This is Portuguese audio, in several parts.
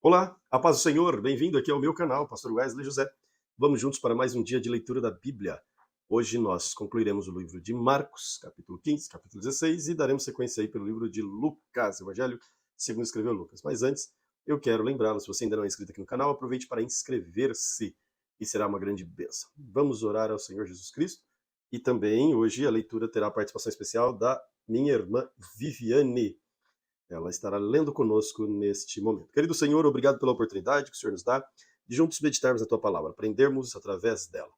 Olá, a paz do Senhor, bem-vindo aqui ao meu canal, Pastor Wesley José. Vamos juntos para mais um dia de leitura da Bíblia. Hoje nós concluiremos o livro de Marcos, capítulo 15, capítulo 16, e daremos sequência aí pelo livro de Lucas, Evangelho segundo escreveu Lucas. Mas antes, eu quero lembrá-lo, se você ainda não é inscrito aqui no canal, aproveite para inscrever-se e será uma grande bênção. Vamos orar ao Senhor Jesus Cristo e também hoje a leitura terá a participação especial da minha irmã Viviane. Ela estará lendo conosco neste momento. Querido Senhor, obrigado pela oportunidade que o Senhor nos dá de juntos meditarmos a Tua palavra, aprendermos através dela.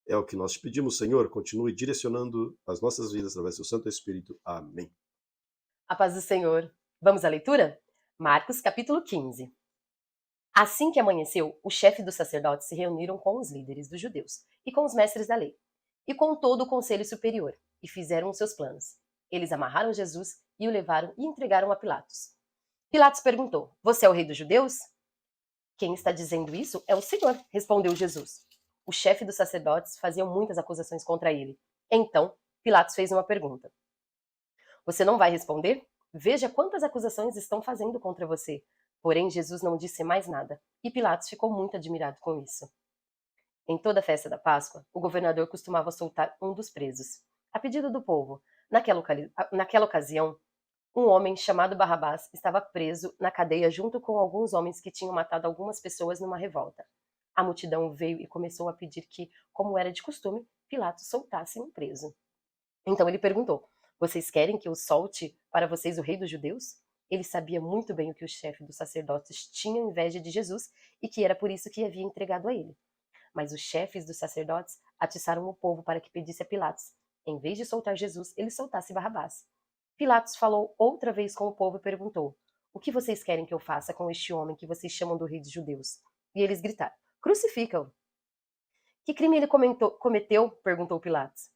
É o que nós te pedimos, Senhor, continue direcionando as nossas vidas através do seu Santo Espírito. Amém. A paz do Senhor. Vamos à leitura? Marcos, capítulo 15. Assim que amanheceu, o chefe dos sacerdotes se reuniram com os líderes dos judeus e com os mestres da lei, e com todo o conselho superior, e fizeram os seus planos. Eles amarraram Jesus e o levaram e entregaram a Pilatos. Pilatos perguntou: Você é o rei dos judeus? Quem está dizendo isso é o Senhor, respondeu Jesus. O chefe dos sacerdotes fazia muitas acusações contra ele. Então, Pilatos fez uma pergunta: Você não vai responder? Veja quantas acusações estão fazendo contra você. Porém, Jesus não disse mais nada, e Pilatos ficou muito admirado com isso. Em toda a festa da Páscoa, o governador costumava soltar um dos presos, a pedido do povo. Naquela ocasião, um homem chamado Barrabás estava preso na cadeia junto com alguns homens que tinham matado algumas pessoas numa revolta. A multidão veio e começou a pedir que, como era de costume, Pilatos soltasse um preso. Então ele perguntou: Vocês querem que eu solte para vocês o rei dos judeus? Ele sabia muito bem o que o chefe dos sacerdotes tinha inveja de Jesus e que era por isso que havia entregado a ele. Mas os chefes dos sacerdotes atiçaram o povo para que pedisse a Pilatos. Em vez de soltar Jesus, ele soltasse Barrabás. Pilatos falou outra vez com o povo e perguntou: O que vocês querem que eu faça com este homem que vocês chamam do rei dos judeus? E eles gritaram: Crucifica-o! Que crime ele cometeu? Perguntou Pilatos.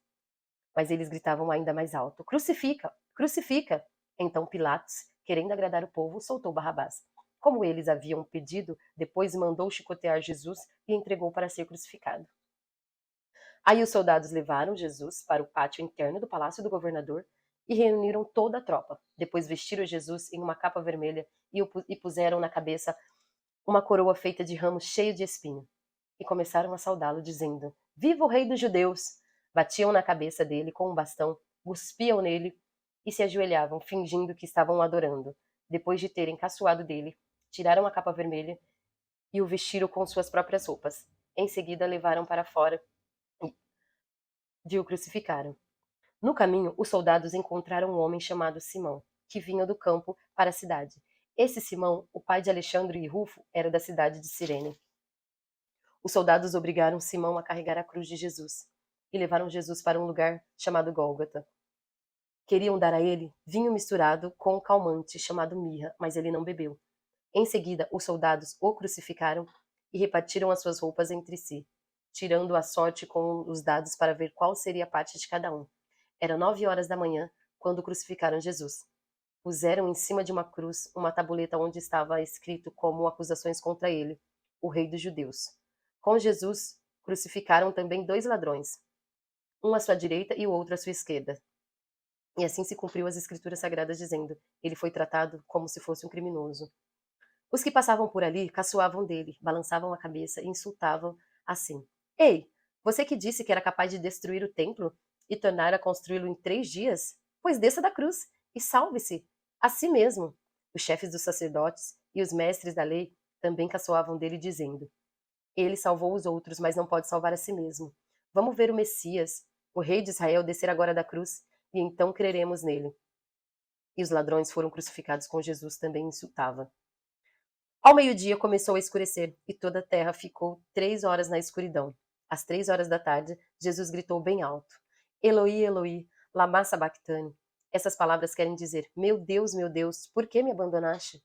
Mas eles gritavam ainda mais alto: Crucifica! Crucifica! Então Pilatos, querendo agradar o povo, soltou Barrabás. Como eles haviam pedido, depois mandou chicotear Jesus e entregou para ser crucificado. Aí os soldados levaram Jesus para o pátio interno do palácio do governador e reuniram toda a tropa. Depois vestiram Jesus em uma capa vermelha e puseram na cabeça uma coroa feita de ramos cheio de espinho. E começaram a saudá-lo, dizendo: Viva o rei dos judeus! Batiam na cabeça dele com um bastão, cuspiam nele e se ajoelhavam, fingindo que estavam o adorando. Depois de terem caçoado dele, tiraram a capa vermelha e o vestiram com suas próprias roupas. Em seguida, levaram para fora e o crucificaram. No caminho, os soldados encontraram um homem chamado Simão, que vinha do campo para a cidade. Esse Simão, o pai de Alexandre e Rufo, era da cidade de Cirene. Os soldados obrigaram Simão a carregar a cruz de Jesus e levaram Jesus para um lugar chamado Gólgota. Queriam dar a ele vinho misturado com um calmante chamado mirra, mas ele não bebeu. Em seguida, os soldados o crucificaram e repartiram as suas roupas entre si, tirando a sorte com os dados para ver qual seria a parte de cada um. Era 9 horas da manhã quando crucificaram Jesus. Puseram em cima de uma cruz uma tabuleta onde estava escrito como acusações contra ele, o rei dos judeus. Com Jesus, crucificaram também 2 ladrões, um à sua direita e o outro à sua esquerda. E assim se cumpriu as escrituras sagradas dizendo: ele foi tratado como se fosse um criminoso. Os que passavam por ali caçoavam dele, balançavam a cabeça e insultavam assim: Ei, você que disse que era capaz de destruir o templo e tornar a construí-lo em 3 dias? Pois desça da cruz e salve-se a si mesmo. Os chefes dos sacerdotes e os mestres da lei também caçoavam dele, dizendo: Ele salvou os outros, mas não pode salvar a si mesmo. Vamos ver o Messias, o rei de Israel, descer agora da cruz, e então creremos nele. E os ladrões foram crucificados com Jesus, também insultava. Ao meio-dia começou a escurecer, e toda a terra ficou 3 horas na escuridão. Às 3 horas da tarde, Jesus gritou bem alto: Eloi, Eloi, lama sabachthani. Essas palavras querem dizer: meu Deus, por que me abandonaste?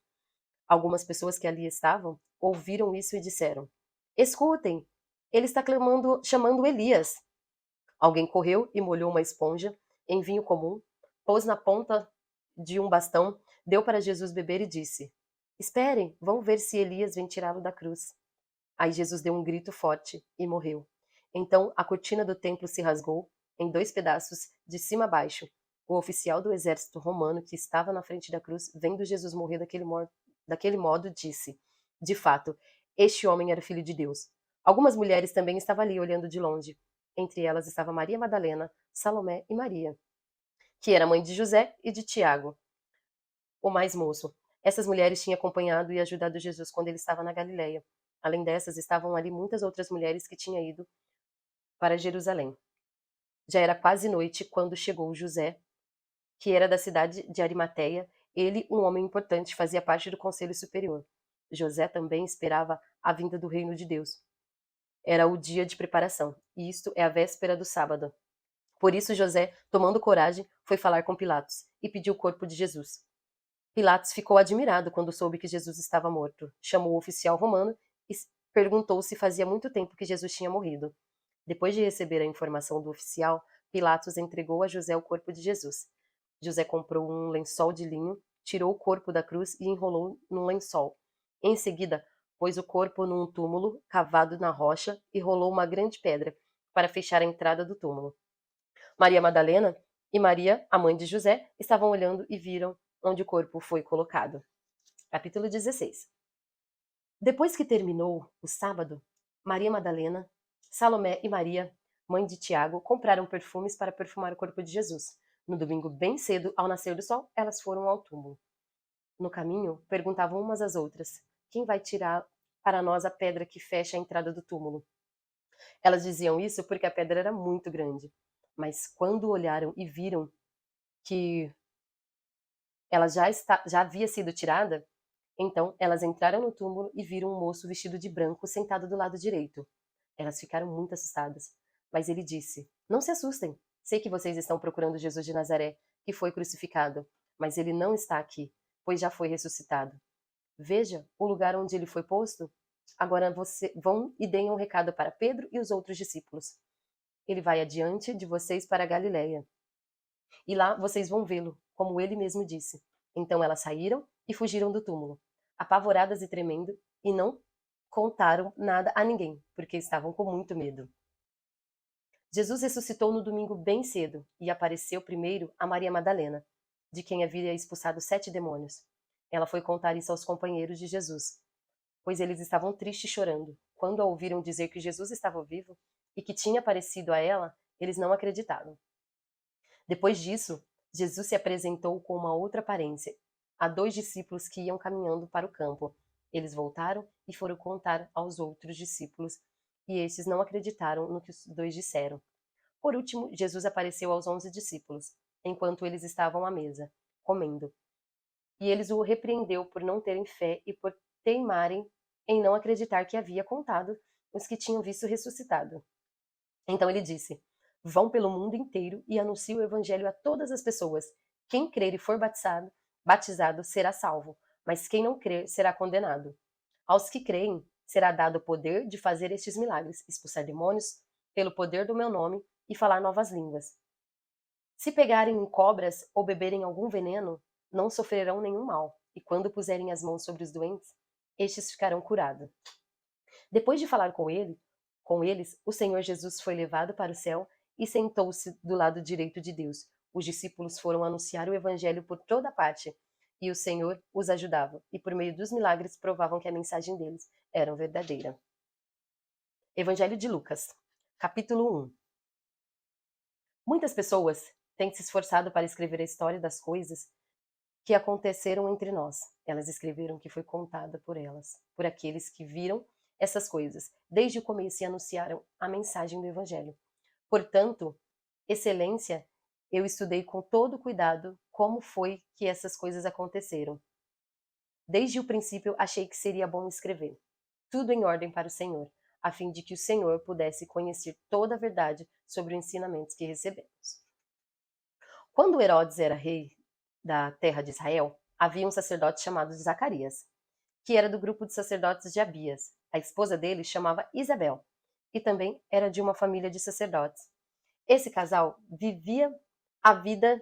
Algumas pessoas que ali estavam ouviram isso e disseram: Escutem, ele está clamando, chamando Elias. Alguém correu e molhou uma esponja em vinho comum, pôs na ponta de um bastão, deu para Jesus beber e disse: Esperem, vão ver se Elias vem tirá-lo da cruz. Aí Jesus deu um grito forte e morreu. Então a cortina do templo se rasgou em 2 pedaços, de cima a baixo. O oficial do exército romano que estava na frente da cruz, vendo Jesus morrer daquele modo, disse: De fato, este homem era filho de Deus. Algumas mulheres também estavam ali olhando de longe. Entre elas estava Maria Madalena, Salomé e Maria, que era mãe de José e de Tiago, o mais moço. Essas mulheres tinham acompanhado e ajudado Jesus quando ele estava na Galileia. Além dessas, estavam ali muitas outras mulheres que tinham ido para Jerusalém. Já era quase noite quando chegou José, que era da cidade de Arimateia. Ele, um homem importante, fazia parte do conselho superior. José também esperava a vinda do reino de Deus. Era o dia de preparação, e isto é a véspera do sábado. Por isso José, tomando coragem, foi falar com Pilatos e pediu o corpo de Jesus. Pilatos ficou admirado quando soube que Jesus estava morto. Chamou o oficial romano e perguntou se fazia muito tempo que Jesus tinha morrido. Depois de receber a informação do oficial, Pilatos entregou a José o corpo de Jesus. José comprou um lençol de linho, tirou o corpo da cruz e enrolou no lençol. Em seguida, pôs o corpo num túmulo cavado na rocha e rolou uma grande pedra para fechar a entrada do túmulo. Maria Madalena e Maria, a mãe de José, estavam olhando e viram onde o corpo foi colocado. Capítulo 16. Depois que terminou o sábado, Maria Madalena, Salomé e Maria, mãe de Tiago, compraram perfumes para perfumar o corpo de Jesus. No domingo, bem cedo, ao nascer do sol, elas foram ao túmulo. No caminho, perguntavam umas às outras: quem vai tirar para nós a pedra que fecha a entrada do túmulo? Elas diziam isso porque a pedra era muito grande. Mas quando olharam e viram que ela já havia sido tirada, então elas entraram no túmulo e viram um moço vestido de branco sentado do lado direito. Elas ficaram muito assustadas, mas ele disse: não se assustem, sei que vocês estão procurando Jesus de Nazaré, que foi crucificado, mas ele não está aqui, pois já foi ressuscitado. Veja o lugar onde ele foi posto. Agora vão e deem um recado para Pedro e os outros discípulos. Ele vai adiante de vocês para a Galileia. E lá vocês vão vê-lo, como ele mesmo disse. Então elas saíram e fugiram do túmulo, apavoradas e tremendo, e não contaram nada a ninguém, porque estavam com muito medo. Jesus ressuscitou no domingo bem cedo e apareceu primeiro a Maria Madalena, de quem havia expulsado 7 demônios. Ela foi contar isso aos companheiros de Jesus, pois eles estavam tristes chorando. Quando a ouviram dizer que Jesus estava vivo e que tinha aparecido a ela, eles não acreditaram. Depois disso, Jesus se apresentou com uma outra aparência a 2 discípulos que iam caminhando para o campo. Eles voltaram e foram contar aos outros discípulos, e estes não acreditaram no que os 2 disseram. Por último, Jesus apareceu aos 11 discípulos, enquanto eles estavam à mesa, comendo. E eles o repreendeu por não terem fé e por teimarem em não acreditar que havia contado os que tinham visto ressuscitado. Então ele disse: vão pelo mundo inteiro e anunciem o evangelho a todas as pessoas. Quem crer e for batizado será salvo, mas quem não crer será condenado. Aos que creem será dado o poder de fazer estes milagres, expulsar demônios pelo poder do meu nome e falar novas línguas. Se pegarem em cobras ou beberem algum veneno, não sofrerão nenhum mal, e quando puserem as mãos sobre os doentes, estes ficarão curados. Depois de falar com eles, o Senhor Jesus foi levado para o céu e sentou-se do lado direito de Deus. Os discípulos foram anunciar o evangelho por toda parte, e o Senhor os ajudava, e por meio dos milagres provavam que a mensagem deles era verdadeira. Evangelho de Lucas, capítulo 1. Muitas pessoas têm se esforçado para escrever a história das coisas que aconteceram entre nós. Elas escreveram que foi contada por elas, por aqueles que viram essas coisas desde o começo e anunciaram a mensagem do Evangelho. Portanto, Excelência, eu estudei com todo cuidado como foi que essas coisas aconteceram. Desde o princípio achei que seria bom escrever tudo em ordem para o Senhor, a fim de que o Senhor pudesse conhecer toda a verdade sobre os ensinamentos que recebemos. Quando Herodes era rei da terra de Israel, havia um sacerdote chamado Zacarias, que era do grupo de sacerdotes de Abias. A esposa dele chamava Isabel, e também era de uma família de sacerdotes. Esse casal vivia a vida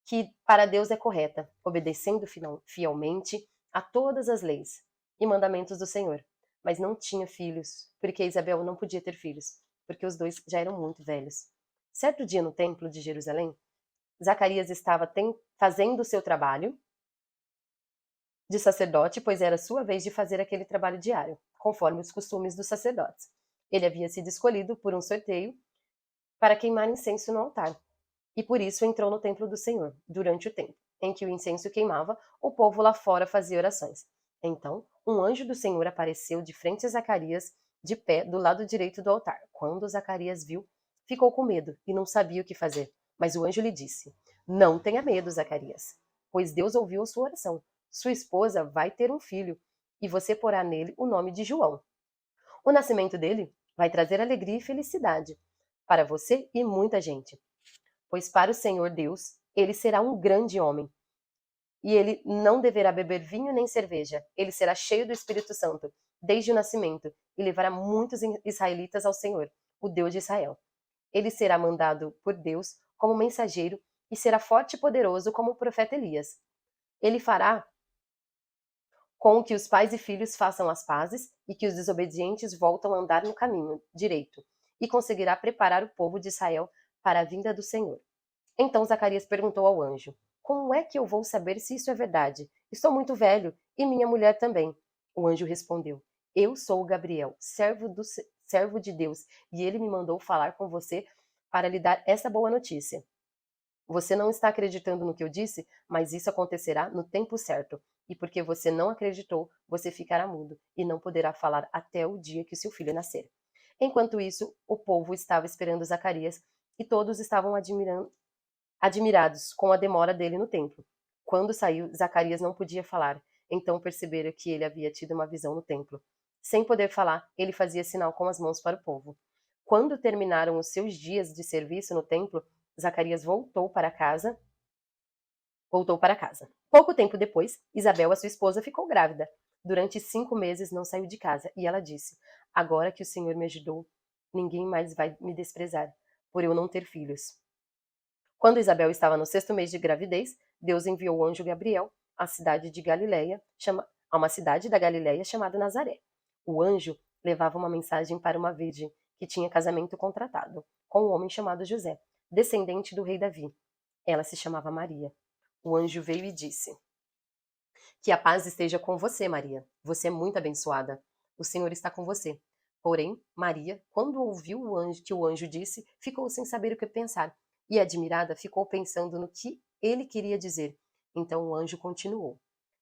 que para Deus é correta, obedecendo fielmente a todas as leis e mandamentos do Senhor. Mas não tinha filhos, porque Isabel não podia ter filhos, porque os dois já eram muito velhos. Certo dia no templo de Jerusalém, Zacarias estava fazendo o seu trabalho de sacerdote, pois era sua vez de fazer aquele trabalho diário, conforme os costumes dos sacerdotes. Ele havia sido escolhido por um sorteio para queimar incenso no altar, e por isso entrou no templo do Senhor, durante o tempo em que o incenso queimava, o povo lá fora fazia orações. Então, um anjo do Senhor apareceu de frente a Zacarias, de pé do lado direito do altar. Quando Zacarias viu, ficou com medo e não sabia o que fazer. Mas o anjo lhe disse: Não tenha medo, Zacarias, pois Deus ouviu a sua oração. Sua esposa vai ter um filho, e você porá nele o nome de João. O nascimento dele vai trazer alegria e felicidade para você e muita gente, pois para o Senhor Deus ele será um grande homem. E ele não deverá beber vinho nem cerveja. Ele será cheio do Espírito Santo desde o nascimento e levará muitos israelitas ao Senhor, o Deus de Israel. Ele será mandado por Deus como mensageiro e será forte e poderoso como o profeta Elias. Ele fará com que os pais e filhos façam as pazes e que os desobedientes voltam a andar no caminho direito, e conseguirá preparar o povo de Israel para a vinda do Senhor. Então Zacarias perguntou ao anjo: Como é que eu vou saber se isso é verdade? Estou muito velho e minha mulher também. O anjo respondeu: Eu sou Gabriel, servo de Deus, e ele me mandou falar com você para lhe dar essa boa notícia. Você não está acreditando no que eu disse, mas isso acontecerá no tempo certo. E porque você não acreditou, você ficará mudo e não poderá falar até o dia que seu filho nascer. Enquanto isso, o povo estava esperando Zacarias e todos estavam admirados com a demora dele no templo. Quando saiu, Zacarias não podia falar, então perceberam que ele havia tido uma visão no templo. Sem poder falar, ele fazia sinal com as mãos para o povo. Quando terminaram os seus dias de serviço no templo, Zacarias voltou para casa. Pouco tempo depois, Isabel, a sua esposa, ficou grávida. Durante 5 meses não saiu de casa e ela disse: Agora que o Senhor me ajudou, ninguém mais vai me desprezar, por eu não ter filhos. Quando Isabel estava no 6º mês de gravidez, Deus enviou o anjo Gabriel à cidade de Galileia, a uma cidade da Galileia chamada Nazaré. O anjo levava uma mensagem para uma virgem que tinha casamento contratado com um homem chamado José, descendente do rei Davi. Ela se chamava Maria. O anjo veio e disse: Que a paz esteja com você, Maria. Você é muito abençoada. O Senhor está com você. Porém, Maria, quando ouviu que o anjo disse, ficou sem saber o que pensar, e admirada ficou pensando no que ele queria dizer. Então o anjo continuou: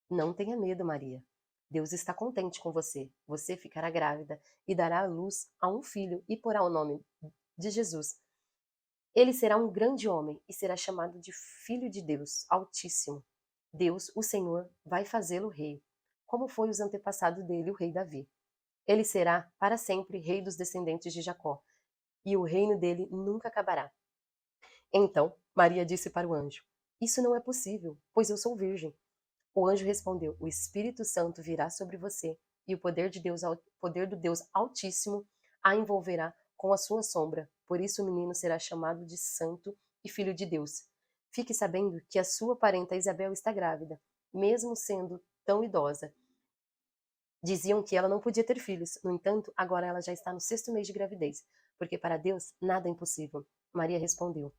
Não tenha medo, Maria. Deus está contente com você. Você ficará grávida e dará à luz a um filho e porá o nome de Jesus. Ele será um grande homem e será chamado de Filho de Deus Altíssimo. Deus, o Senhor, vai fazê-lo rei, como foi os antepassados dele, o rei Davi. Ele será para sempre rei dos descendentes de Jacó, e o reino dele nunca acabará. Então Maria disse para o anjo: Isso não é possível, pois eu sou virgem. O anjo respondeu: O Espírito Santo virá sobre você, e o poder do Deus Altíssimo a envolverá com a sua sombra. Por isso o menino será chamado de Santo e Filho de Deus. Fique sabendo que a sua parenta Isabel está grávida, mesmo sendo tão idosa. Diziam que ela não podia ter filhos, no entanto, agora ela já está no 6º mês de gravidez, porque para Deus nada é impossível. Maria respondeu: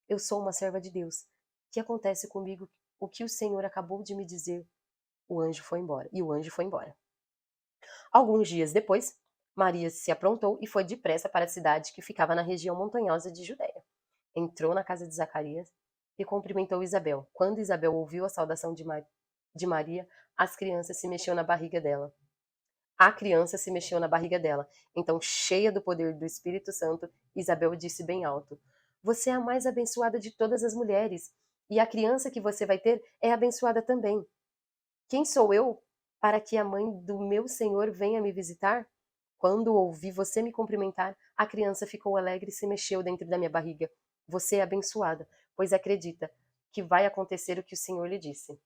Eu sou uma serva de Deus. Que acontece comigo o que o Senhor acabou de me dizer? O anjo foi embora. E o anjo foi embora. Alguns dias depois, Maria se aprontou e foi depressa para a cidade que ficava na região montanhosa de Judéia. Entrou na casa de Zacarias e cumprimentou Isabel. Quando Isabel ouviu a saudação de Maria, as crianças se mexeu na barriga dela. A criança se mexeu na barriga dela. Então, cheia do poder do Espírito Santo, Isabel disse bem alto: Você é a mais abençoada de todas as mulheres, e a criança que você vai ter é abençoada também. Quem sou eu para que a mãe do meu Senhor venha me visitar? Quando ouvi você me cumprimentar, a criança ficou alegre e se mexeu dentro da minha barriga. Você é abençoada, pois acredita que vai acontecer o que o Senhor lhe disse.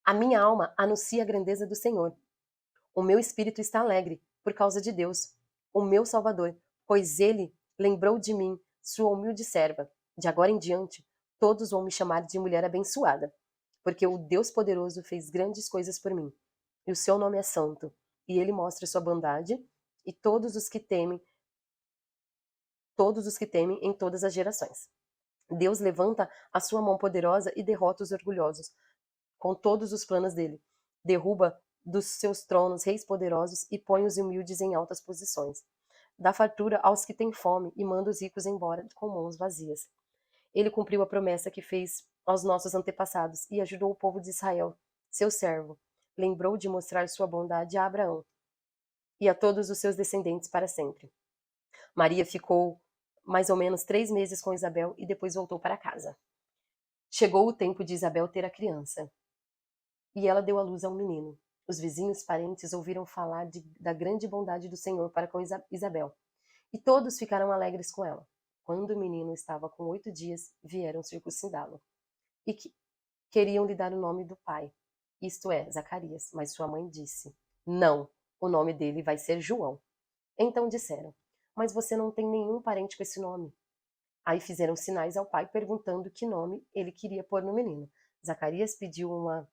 A minha alma anuncia a grandeza do Senhor. O meu espírito está alegre por causa de Deus, o meu Salvador, pois ele lembrou de mim, sua humilde serva. De agora em diante, todos vão me chamar de mulher abençoada, porque o Deus poderoso fez grandes coisas por mim. E o seu nome é santo, e ele mostra sua bondade e todos os que temem em todas as gerações. Deus levanta a sua mão poderosa e derrota os orgulhosos com todos os planos dele. Derruba dos seus tronos reis poderosos e põe os humildes em altas posições. Dá fartura aos que têm fome e manda os ricos embora com mãos vazias. Ele cumpriu a promessa que fez aos nossos antepassados e ajudou o povo de Israel, seu servo. Lembrou de mostrar sua bondade a Abraão e a todos os seus descendentes para sempre. Maria ficou mais ou menos 3 meses com Isabel e depois voltou para casa. Chegou o tempo de Isabel ter a criança e ela deu à luz a um menino. Os vizinhos parentes ouviram falar da grande bondade do Senhor para com Isabel e todos ficaram alegres com ela. Quando o menino estava com 8 dias, vieram circuncidá-lo e queriam lhe dar o nome do pai, isto é, Zacarias, mas sua mãe disse: Não, o nome dele vai ser João. Então disseram: Mas você não tem nenhum parente com esse nome. Aí fizeram sinais ao pai perguntando que nome ele queria pôr no menino. Zacarias pediu uma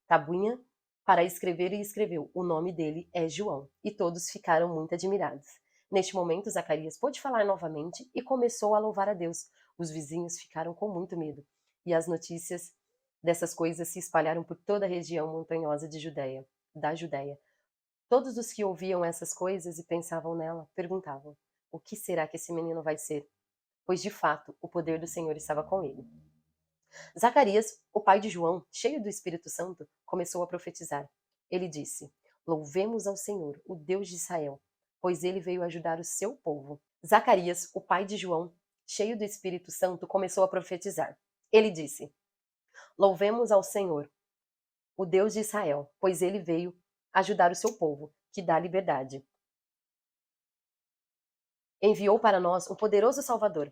tabuinha para escrever e escreveu: O nome dele é João. E todos ficaram muito admirados. Neste momento, Zacarias pôde falar novamente e começou a louvar a Deus. Os vizinhos ficaram com muito medo e as notícias dessas coisas se espalharam por toda a região montanhosa da Judéia. Todos os que ouviam essas coisas e pensavam nela perguntavam: O que será que esse menino vai ser? Pois de fato o poder do Senhor estava com ele. Zacarias, o pai de João, cheio do Espírito Santo, começou a profetizar. Ele disse: Louvemos ao Senhor, o Deus de Israel, pois ele veio ajudar o seu povo. Zacarias, o pai de João, cheio do Espírito Santo, começou a profetizar. Ele disse: Louvemos ao Senhor, o Deus de Israel, pois ele veio ajudar o seu povo, que dá liberdade. Enviou para nós um poderoso Salvador,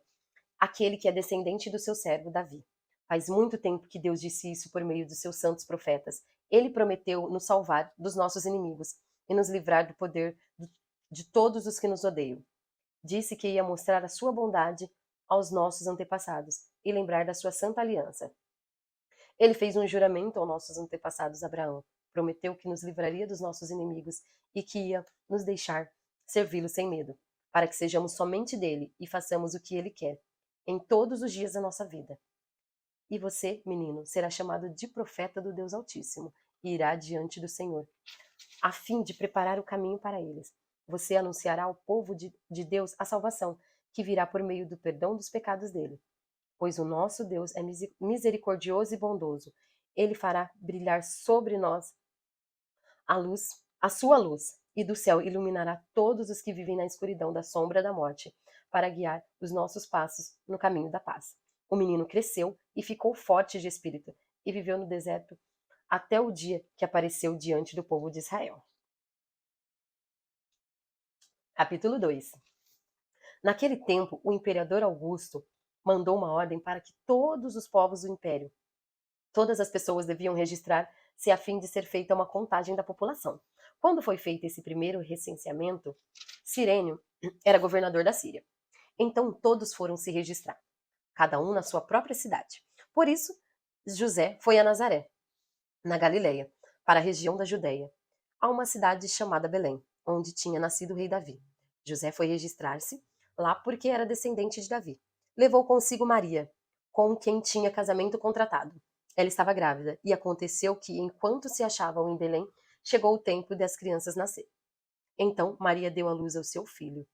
aquele que é descendente do seu servo Davi. Faz muito tempo que Deus disse isso por meio dos seus santos profetas. Ele prometeu nos salvar dos nossos inimigos e nos livrar do poder de todos os que nos odeiam. Disse que ia mostrar a sua bondade aos nossos antepassados e lembrar da sua santa aliança. Ele fez um juramento aos nossos antepassados Abraão. Prometeu que nos livraria dos nossos inimigos e que ia nos deixar servi-lo sem medo, para que sejamos somente dele e façamos o que ele quer, em todos os dias da nossa vida. E você, menino, será chamado de profeta do Deus Altíssimo e irá diante do Senhor, a fim de preparar o caminho para eles. Você anunciará ao povo de Deus a salvação, que virá por meio do perdão dos pecados dele. Pois o nosso Deus é misericordioso e bondoso. Ele fará brilhar sobre nós a sua luz, e do céu iluminará todos os que vivem na escuridão da sombra da morte, para guiar os nossos passos no caminho da paz. O menino cresceu e ficou forte de espírito, e viveu no deserto até o dia que apareceu diante do povo de Israel. Capítulo 2. Naquele tempo, o imperador Augusto mandou uma ordem para que todos os povos do império, todas as pessoas deviam registrar-se a fim de ser feita uma contagem da população. Quando foi feito esse primeiro recenseamento, Cirênio era governador da Síria. Então todos foram se registrar, cada um na sua própria cidade. Por isso, José foi a Nazaré, na Galileia, para a região da Judéia, a uma cidade chamada Belém, onde tinha nascido o rei Davi. José foi registrar-se lá porque era descendente de Davi. Levou consigo Maria, com quem tinha casamento contratado. Ela estava grávida, e aconteceu que, enquanto se achavam em Belém, chegou o tempo das crianças nascer. Então Maria deu à luz ao seu filho,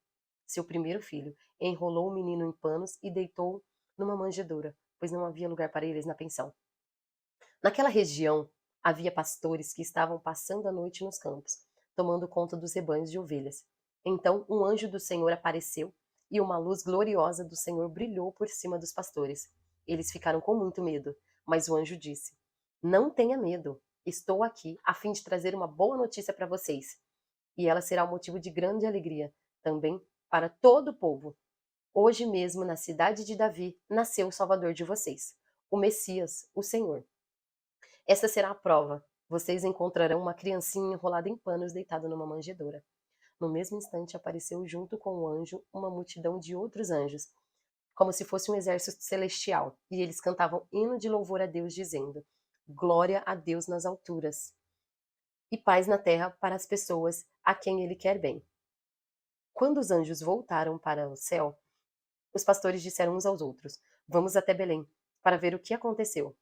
seu primeiro filho, enrolou o menino em panos e deitou numa manjedoura, pois não havia lugar para eles na pensão. Naquela região havia pastores que estavam passando a noite nos campos, tomando conta dos rebanhos de ovelhas. Então um anjo do Senhor apareceu e uma luz gloriosa do Senhor brilhou por cima dos pastores. Eles ficaram com muito medo, mas o anjo disse: Não tenha medo, estou aqui a fim de trazer uma boa notícia para vocês. E ela será um motivo de grande alegria também para todo o povo. Hoje mesmo, na cidade de Davi, nasceu o Salvador de vocês, o Messias, o Senhor. Esta será a prova. Vocês encontrarão uma criancinha enrolada em panos deitada numa manjedoura. No mesmo instante apareceu junto com o anjo uma multidão de outros anjos, como se fosse um exército celestial, e eles cantavam hino de louvor a Deus, dizendo: Glória a Deus nas alturas, e paz na terra para as pessoas a quem ele quer bem. Quando os anjos voltaram para o céu, os pastores disseram uns aos outros: Vamos até Belém, para ver o que aconteceu.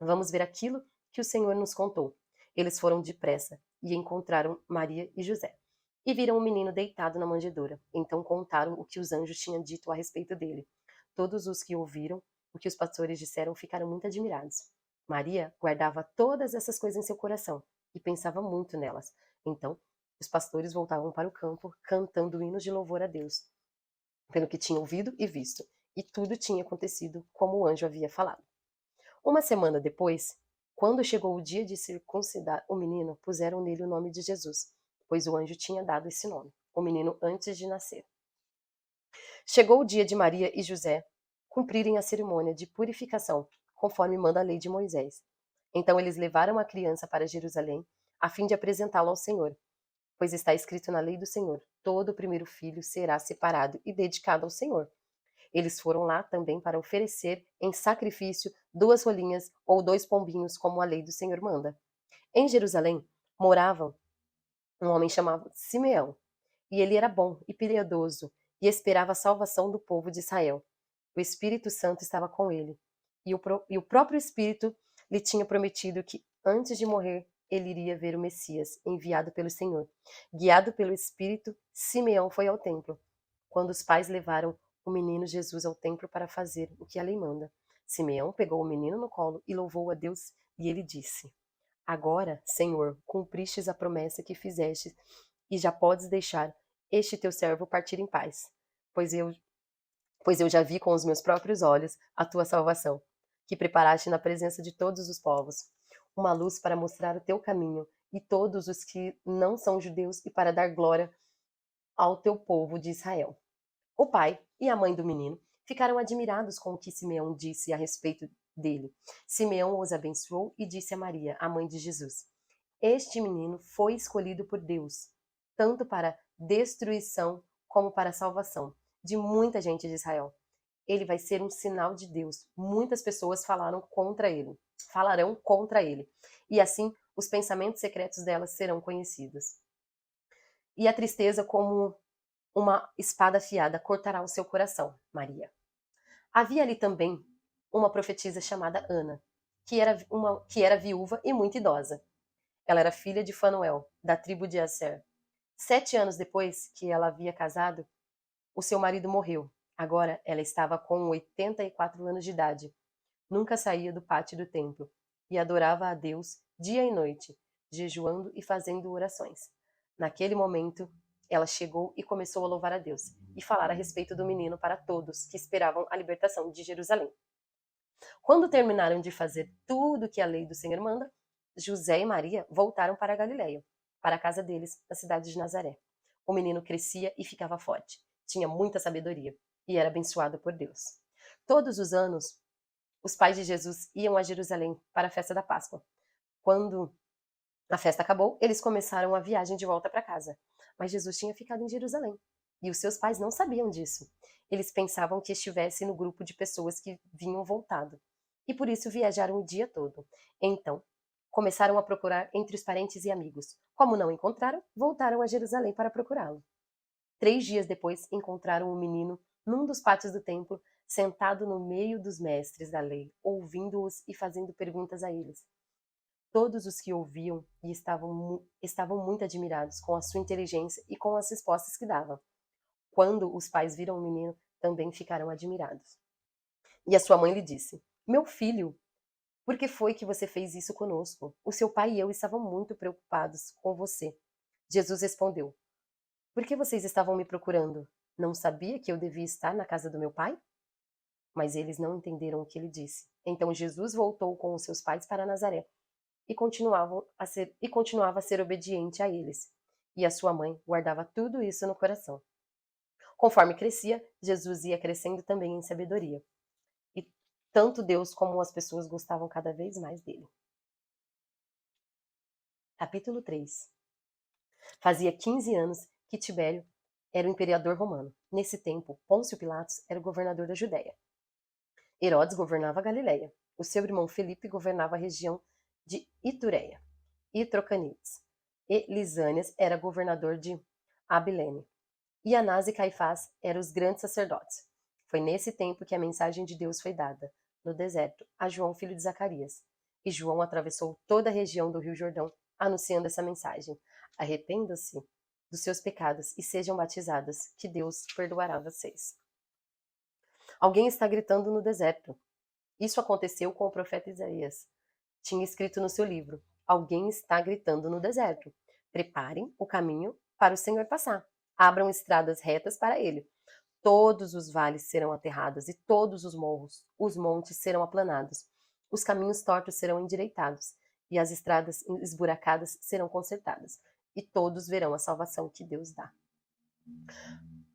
Vamos ver aquilo que o Senhor nos contou. Eles foram depressa e encontraram Maria e José. E viram o menino deitado na manjedoura. Então contaram o que os anjos tinham dito a respeito dele. Todos os que ouviram o que os pastores disseram ficaram muito admirados. Maria guardava todas essas coisas em seu coração e pensava muito nelas. Então, os pastores voltavam para o campo, cantando hinos de louvor a Deus, pelo que tinham ouvido e visto. E tudo tinha acontecido como o anjo havia falado. Uma semana depois, quando chegou o dia de circuncidar o menino, puseram nele o nome de Jesus, pois o anjo tinha dado esse nome, o menino antes de nascer. Chegou o dia de Maria e José cumprirem a cerimônia de purificação, conforme manda a lei de Moisés. Então eles levaram a criança para Jerusalém, a fim de apresentá-lo ao Senhor, pois está escrito na lei do Senhor: todo o primeiro filho será separado e dedicado ao Senhor. Eles foram lá também para oferecer em sacrifício 2 rolinhas ou 2 pombinhos, como a lei do Senhor manda. Em Jerusalém morava um homem chamado Simeão, e ele era bom e piedoso e esperava a salvação do povo de Israel. O Espírito Santo estava com ele, e o próprio Espírito lhe tinha prometido que, antes de morrer, ele iria ver o Messias, enviado pelo Senhor. Guiado pelo Espírito, Simeão foi ao templo. Quando os pais levaram o menino Jesus ao templo para fazer o que a lei manda, Simeão pegou o menino no colo e louvou a Deus, e ele disse: Agora, Senhor, cumpristes a promessa que fizeste, e já podes deixar este teu servo partir em paz, pois eu já vi com os meus próprios olhos a tua salvação, que preparaste na presença de todos os povos, uma luz para mostrar o teu caminho e todos os que não são judeus, e para dar glória ao teu povo de Israel. O pai e a mãe do menino ficaram admirados com o que Simeão disse a respeito dele. Simeão os abençoou e disse a Maria, a mãe de Jesus: Este menino foi escolhido por Deus, tanto para destruição como para salvação de muita gente de Israel. Ele vai ser um sinal de Deus. Muitas pessoas falarão contra ele. E assim, os pensamentos secretos delas serão conhecidos. E a tristeza, como uma espada afiada, cortará o seu coração, Maria. Havia ali também uma profetisa chamada Ana, que era viúva e muito idosa. Ela era filha de Fanuel, da tribo de Aser. 7 anos depois que ela havia casado, o seu marido morreu. Agora ela estava com 84 anos de idade. Nunca saía do pátio do templo e adorava a Deus dia e noite, jejuando e fazendo orações. Naquele momento, ela chegou e começou a louvar a Deus e falar a respeito do menino para todos que esperavam a libertação de Jerusalém. Quando terminaram de fazer tudo o que a lei do Senhor manda, José e Maria voltaram para a Galiléia, para a casa deles, na cidade de Nazaré. O menino crescia e ficava forte, tinha muita sabedoria e era abençoado por Deus. Todos os anos, os pais de Jesus iam a Jerusalém para a festa da Páscoa. Quando a festa acabou, eles começaram a viagem de volta para casa. Mas Jesus tinha ficado em Jerusalém. E os seus pais não sabiam disso. Eles pensavam que estivesse no grupo de pessoas que vinham voltado. E por isso viajaram o dia todo. Então, começaram a procurar entre os parentes e amigos. Como não encontraram, voltaram a Jerusalém para procurá-lo. 3 dias depois, encontraram o menino num dos pátios do templo, sentado no meio dos mestres da lei, ouvindo-os e fazendo perguntas a eles. Todos os que ouviam e estavam muito admirados com a sua inteligência e com as respostas que dava. Quando os pais viram o menino, também ficaram admirados. E a sua mãe lhe disse: Meu filho, por que foi que você fez isso conosco? O seu pai e eu estávamos muito preocupados com você. Jesus respondeu: Por que vocês estavam me procurando? Não sabia que eu devia estar na casa do meu pai? Mas eles não entenderam o que ele disse. Então Jesus voltou com os seus pais para Nazaré e continuava a ser obediente a eles. E a sua mãe guardava tudo isso no coração. Conforme crescia, Jesus ia crescendo também em sabedoria. E tanto Deus como as pessoas gostavam cada vez mais dele. Capítulo 3. Fazia 15 anos que Tibério era o imperador romano. Nesse tempo, Pôncio Pilatos era o governador da Judéia. Herodes governava a Galiléia. O seu irmão Felipe governava a região de Itureia e Trocanides. E Lisânias era governador de Abilene. E Anás e Caifás eram os grandes sacerdotes. Foi nesse tempo que a mensagem de Deus foi dada, no deserto, a João, filho de Zacarias. E João atravessou toda a região do Rio Jordão, anunciando essa mensagem: arrependam-se dos seus pecados e sejam batizadas, que Deus perdoará vocês. Alguém está gritando no deserto. Isso aconteceu com o profeta Isaías. Tinha escrito no seu livro: alguém está gritando no deserto. Preparem o caminho para o Senhor passar. Abram estradas retas para ele. Todos os vales serão aterrados e todos os montes serão aplanados. Os caminhos tortos serão endireitados e as estradas esburacadas serão consertadas. E todos verão a salvação que Deus dá.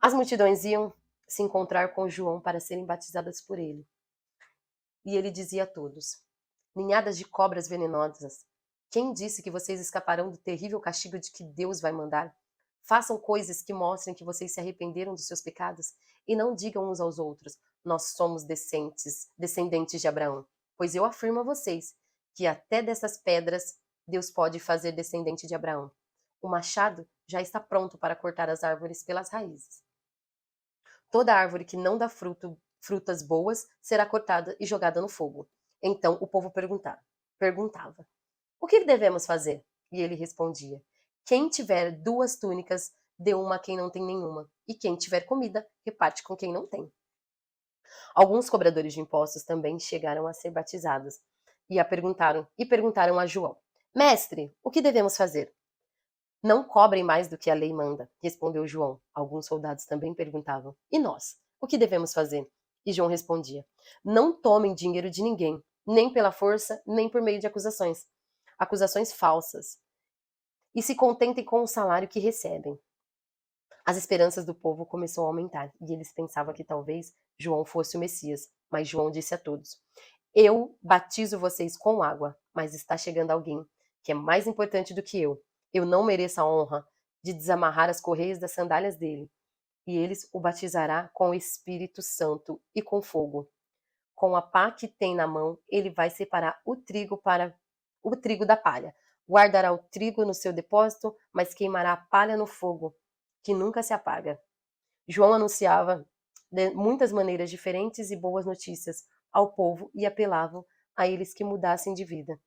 As multidões iam se encontrar com João para serem batizadas por ele. E ele dizia a todos: ninhadas de cobras venenosas, quem disse que vocês escaparão do terrível castigo de que Deus vai mandar? Façam coisas que mostrem que vocês se arrependeram dos seus pecados e não digam uns aos outros: nós somos descendentes de Abraão. Pois eu afirmo a vocês que até dessas pedras Deus pode fazer descendente de Abraão. O machado já está pronto para cortar as árvores pelas raízes. Toda árvore que não dá frutas boas será cortada e jogada no fogo. Então o povo perguntava: o que devemos fazer? E ele respondia: quem tiver 2 túnicas, dê uma a quem não tem nenhuma, e quem tiver comida, reparte com quem não tem. Alguns cobradores de impostos também chegaram a ser batizados e perguntaram a João: mestre, o que devemos fazer? Não cobrem mais do que a lei manda, respondeu João. Alguns soldados também perguntavam: e nós? O que devemos fazer? E João respondia: não tomem dinheiro de ninguém, nem pela força, nem por meio de acusações falsas, e se contentem com o salário que recebem. As esperanças do povo começaram a aumentar, e eles pensavam que talvez João fosse o Messias. Mas João disse a todos: eu batizo vocês com água, mas está chegando alguém que é mais importante do que eu. Eu não mereço a honra de desamarrar as correias das sandálias dele. E eles o batizará com o Espírito Santo e com fogo. Com a pá que tem na mão, ele vai separar o trigo da palha. Guardará o trigo no seu depósito, mas queimará a palha no fogo, que nunca se apaga. João anunciava de muitas maneiras diferentes e boas notícias ao povo e apelava a eles que mudassem de vida.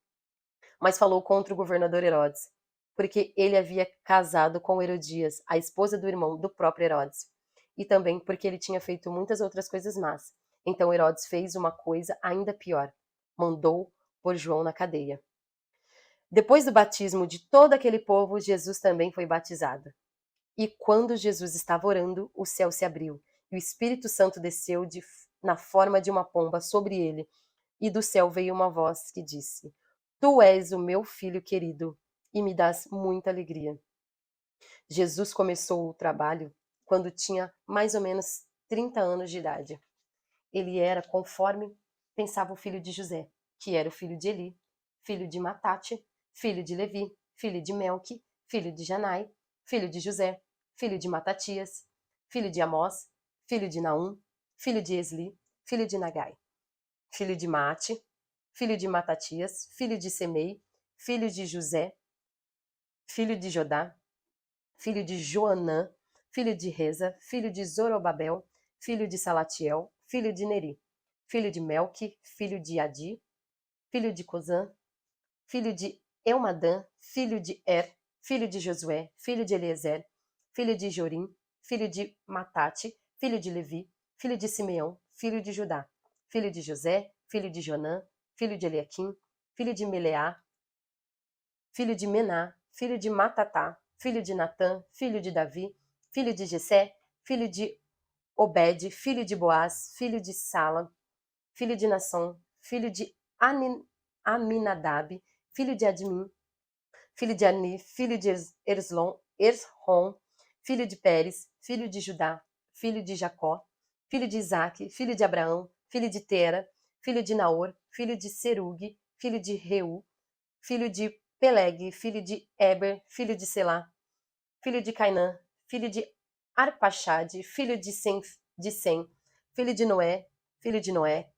Mas falou contra o governador Herodes, porque ele havia casado com Herodias, a esposa do irmão do próprio Herodes, e também porque ele tinha feito muitas outras coisas más. Então Herodes fez uma coisa ainda pior: mandou pôr João na cadeia. Depois do batismo de todo aquele povo, Jesus também foi batizado. E quando Jesus estava orando, o céu se abriu, e o Espírito Santo desceu na forma de uma pomba sobre ele, e do céu veio uma voz que disse: tu és o meu filho querido, e me dás muita alegria. Jesus começou o trabalho quando tinha mais ou menos 30 anos de idade. Ele era conforme pensava o filho de José, que era o filho de Eli, filho de Matate, filho de Levi, filho de Melque, filho de Janai, filho de José, filho de Matatias, filho de Amós, filho de Naum, filho de Esli, filho de Nagai, filho de Maate, filho de Matatias, filho de Semei, filho de José, filho de Jodá, filho de Joanã, filho de Reza, filho de Zorobabel, filho de Salatiel, filho de Neri, filho de Melque, filho de Adi, filho de Cozã, filho de Elmadã, filho de filho de Josué, filho de Eliezer, filho de Jorim, filho de Matate, filho de Levi, filho de Simeão, filho de Judá, filho de José, filho de Jonã, filho de Eliaquim, filho de Meleá, filho de Mená, filho de Matatá, filho de Natã, filho de Davi, filho de Jessé, filho de Obed, filho de Boaz, filho de Sala, filho de Nação, filho de Aminadab, filho de Admin, filho de Ani, filho de Ersrom, filho de Pérez, filho de Judá, filho de Jacó, filho de Isaque, filho de Abraão, filho de Tera, filho de Naor, filho de Serugue, filho de Reu, filho de Peleg, filho de Eber, filho de Selá, filho de Cainã, filho de Arpaxade, filho de Sem, filho de Noé,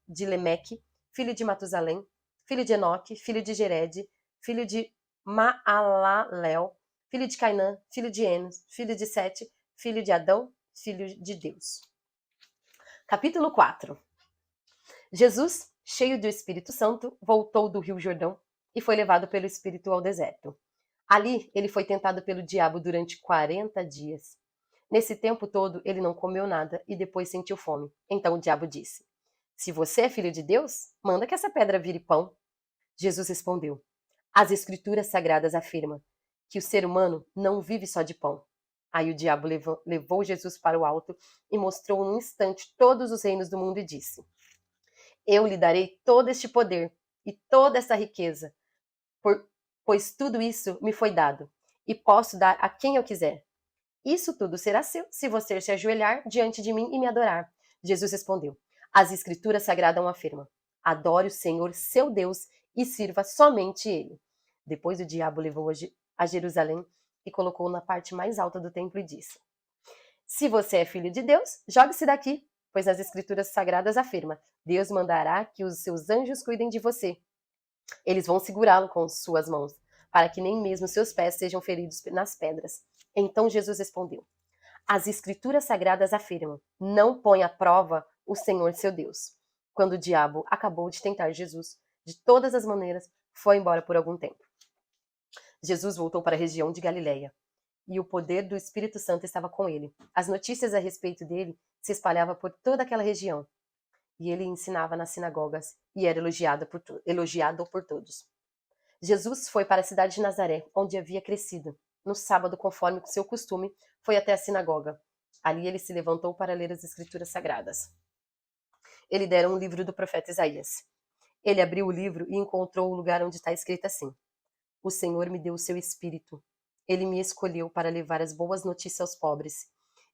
de Lemeque, filho de Matusalém, filho de Enoque, filho de Jered, filho de Maalalel, filho de Cainã, filho de Enos, filho de Sete, filho de Adão, filho de Deus. Capítulo 4. Jesus, cheio do Espírito Santo, voltou do Rio Jordão e foi levado pelo Espírito ao deserto. Ali, ele foi tentado pelo diabo durante 40 dias. Nesse tempo todo, ele não comeu nada e depois sentiu fome. Então o diabo disse: Se você é filho de Deus, manda que essa pedra vire pão. Jesus respondeu: As Escrituras Sagradas afirmam que o ser humano não vive só de pão. Aí o diabo levou Jesus para o alto e mostrou num instante todos os reinos do mundo e disse: Eu lhe darei todo este poder e toda essa riqueza, pois tudo isso me foi dado, e posso dar a quem eu quiser. Isso tudo será seu se você se ajoelhar diante de mim e me adorar. Jesus respondeu: As Escrituras Sagradas afirmam: Adore o Senhor, seu Deus, e sirva somente Ele. Depois o diabo levou a Jerusalém e colocou na parte mais alta do templo e disse: Se você é filho de Deus, jogue-se daqui, pois nas Escrituras Sagradas afirma: Deus mandará que os seus anjos cuidem de você. Eles vão segurá-lo com suas mãos, para que nem mesmo seus pés sejam feridos nas pedras. Então Jesus respondeu: As Escrituras Sagradas afirmam: Não põe à prova o Senhor seu Deus. Quando o diabo acabou de tentar Jesus, de todas as maneiras, foi embora por algum tempo. Jesus voltou para a região de Galiléia, e o poder do Espírito Santo estava com ele. As notícias a respeito dele se espalhavam por toda aquela região. E ele ensinava nas sinagogas e era elogiado por todos. Jesus foi para a cidade de Nazaré, onde havia crescido. No sábado, conforme seu costume, foi até a sinagoga. Ali ele se levantou para ler as Escrituras Sagradas. Ele dera um livro do profeta Isaías. Ele abriu o livro e encontrou o lugar onde está escrito assim: O Senhor me deu o seu Espírito. Ele me escolheu para levar as boas notícias aos pobres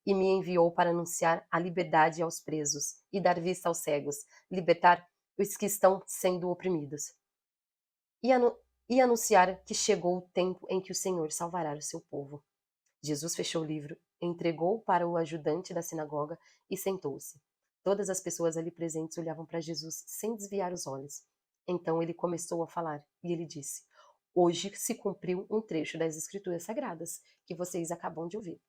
e me enviou para anunciar a liberdade aos presos e dar vista aos cegos, libertar os que estão sendo oprimidos e anunciar que chegou o tempo em que o Senhor salvará o seu povo. Jesus fechou o livro, entregou para o ajudante da sinagoga e sentou-se. Todas as pessoas ali presentes olhavam para Jesus sem desviar os olhos. Então ele começou a falar e ele disse: Hoje se cumpriu um trecho das Escrituras Sagradas que vocês acabam de ouvir.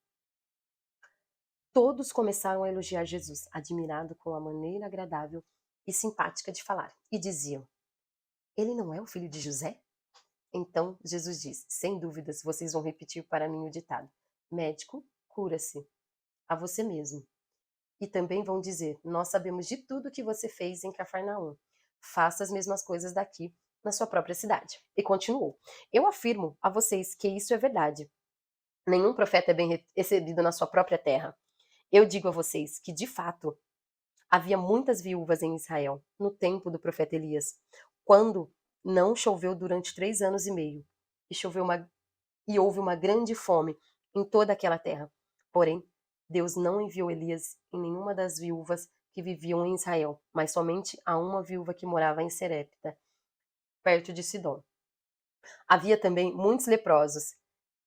Todos começaram a elogiar Jesus, admirado com a maneira agradável e simpática de falar, e diziam: Ele não é o filho de José? Então Jesus disse: Sem dúvidas, vocês vão repetir para mim o ditado: Médico, cura-se a você mesmo. E também vão dizer: Nós sabemos de tudo que você fez em Cafarnaum. Faça as mesmas coisas daqui na sua própria cidade. E continuou: Eu afirmo a vocês que isso é verdade. Nenhum profeta é bem recebido na sua própria terra. Eu digo a vocês que, de fato, havia muitas viúvas em Israel no tempo do profeta Elias, quando não choveu durante 3 anos e meio, e houve uma grande fome em toda aquela terra. Porém, Deus não enviou Elias em nenhuma das viúvas que viviam em Israel, mas somente a uma viúva que morava em Serepta, perto de Sidom. Havia também muitos leprosos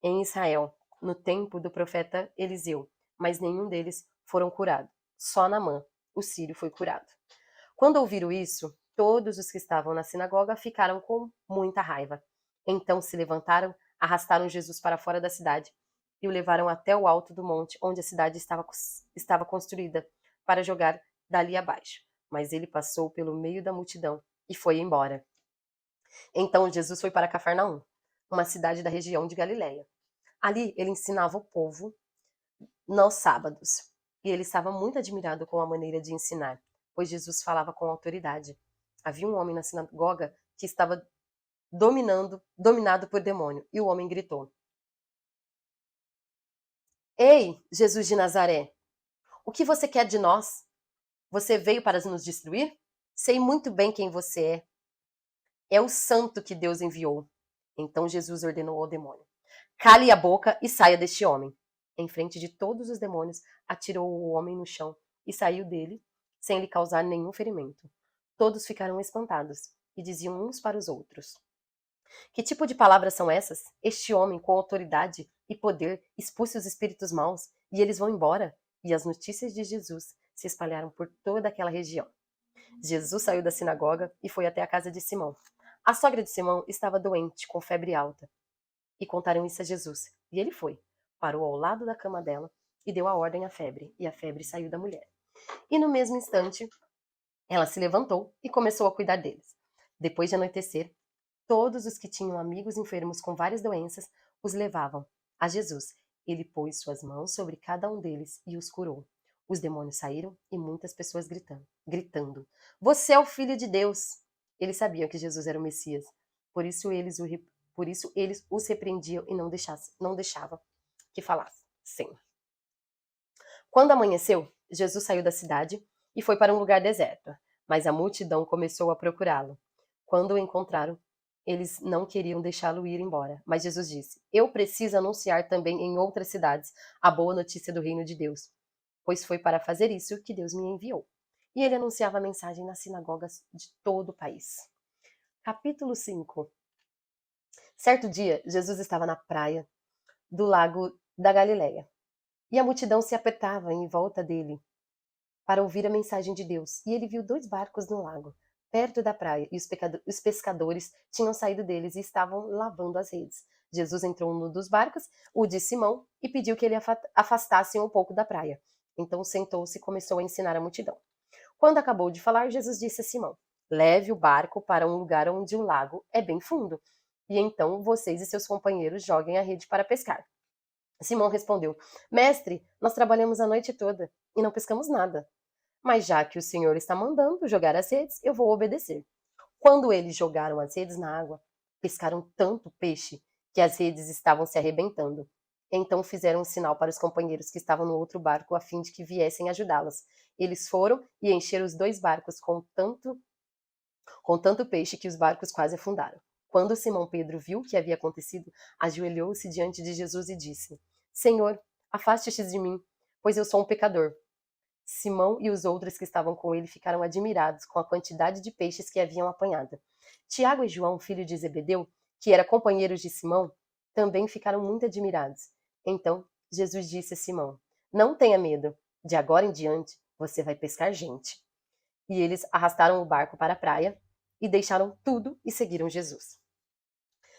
em Israel no tempo do profeta Eliseu, mas nenhum deles foram curados. Só Naamã, o sírio, foi curado. Quando ouviram isso, todos os que estavam na sinagoga ficaram com muita raiva. Então se levantaram, arrastaram Jesus para fora da cidade e o levaram até o alto do monte onde a cidade estava construída, para jogar dali abaixo. Mas ele passou pelo meio da multidão e foi embora. Então Jesus foi para Cafarnaum, uma cidade da região de Galiléia. Ali ele ensinava o povo nos sábados. E ele estava muito admirado com a maneira de ensinar, pois Jesus falava com autoridade. Havia um homem na sinagoga que estava dominado por demônio, e o homem gritou: Ei, Jesus de Nazaré, o que você quer de nós? Você veio para nos destruir? Sei muito bem quem você é. É o santo que Deus enviou. Então Jesus ordenou ao demônio: Cale a boca e saia deste homem. Em frente de todos os demônios, atirou o homem no chão e saiu dele, sem lhe causar nenhum ferimento. Todos ficaram espantados e diziam uns para os outros: Que tipo de palavras são essas? Este homem, com autoridade e poder, expulsa os espíritos maus e eles vão embora. E as notícias de Jesus se espalharam por toda aquela região. Jesus saiu da sinagoga e foi até a casa de Simão. A sogra de Simão estava doente, com febre alta. E contaram isso a Jesus. E ele foi, parou ao lado da cama dela e deu a ordem à febre. E a febre saiu da mulher. E no mesmo instante, ela se levantou e começou a cuidar deles. Depois de anoitecer, todos os que tinham amigos enfermos com várias doenças os levavam a Jesus. Ele pôs suas mãos sobre cada um deles e os curou. Os demônios saíram e muitas pessoas gritando: Você é o Filho de Deus! Eles sabiam que Jesus era o Messias. Por isso eles os repreendiam e não deixavam que falassem. Quando amanheceu, Jesus saiu da cidade e foi para um lugar deserto. Mas a multidão começou a procurá-lo. Quando o encontraram, eles não queriam deixá-lo ir embora. Mas Jesus disse: Eu preciso anunciar também em outras cidades a boa notícia do reino de Deus, pois foi para fazer isso que Deus me enviou. E ele anunciava a mensagem nas sinagogas de todo o país. Capítulo 5. Certo dia, Jesus estava na praia do lago da Galileia, e a multidão se apertava em volta dele para ouvir a mensagem de Deus. E ele viu 2 barcos no lago, perto da praia, e os pescadores tinham saído deles e estavam lavando as redes. Jesus entrou num dos barcos, o de Simão, e pediu que ele afastasse um pouco da praia. Então sentou-se e começou a ensinar a multidão. Quando acabou de falar, Jesus disse a Simão: Leve o barco para um lugar onde o lago é bem fundo, e então vocês e seus companheiros joguem a rede para pescar. Simão respondeu: Mestre, nós trabalhamos a noite toda e não pescamos nada. Mas já que o Senhor está mandando jogar as redes, eu vou obedecer. Quando eles jogaram as redes na água, pescaram tanto peixe que as redes estavam se arrebentando. Então fizeram um sinal para os companheiros que estavam no outro barco a fim de que viessem ajudá-los. Eles foram e encheram os 2 barcos com tanto peixe que os barcos quase afundaram. Quando Simão Pedro viu o que havia acontecido, ajoelhou-se diante de Jesus e disse: Senhor, afaste-te de mim, pois eu sou um pecador. Simão e os outros que estavam com ele ficaram admirados com a quantidade de peixes que haviam apanhado. Tiago e João, filho de Zebedeu, que eram companheiros de Simão, também ficaram muito admirados. Então Jesus disse a Simão: Não tenha medo, de agora em diante você vai pescar gente. E eles arrastaram o barco para a praia e deixaram tudo e seguiram Jesus.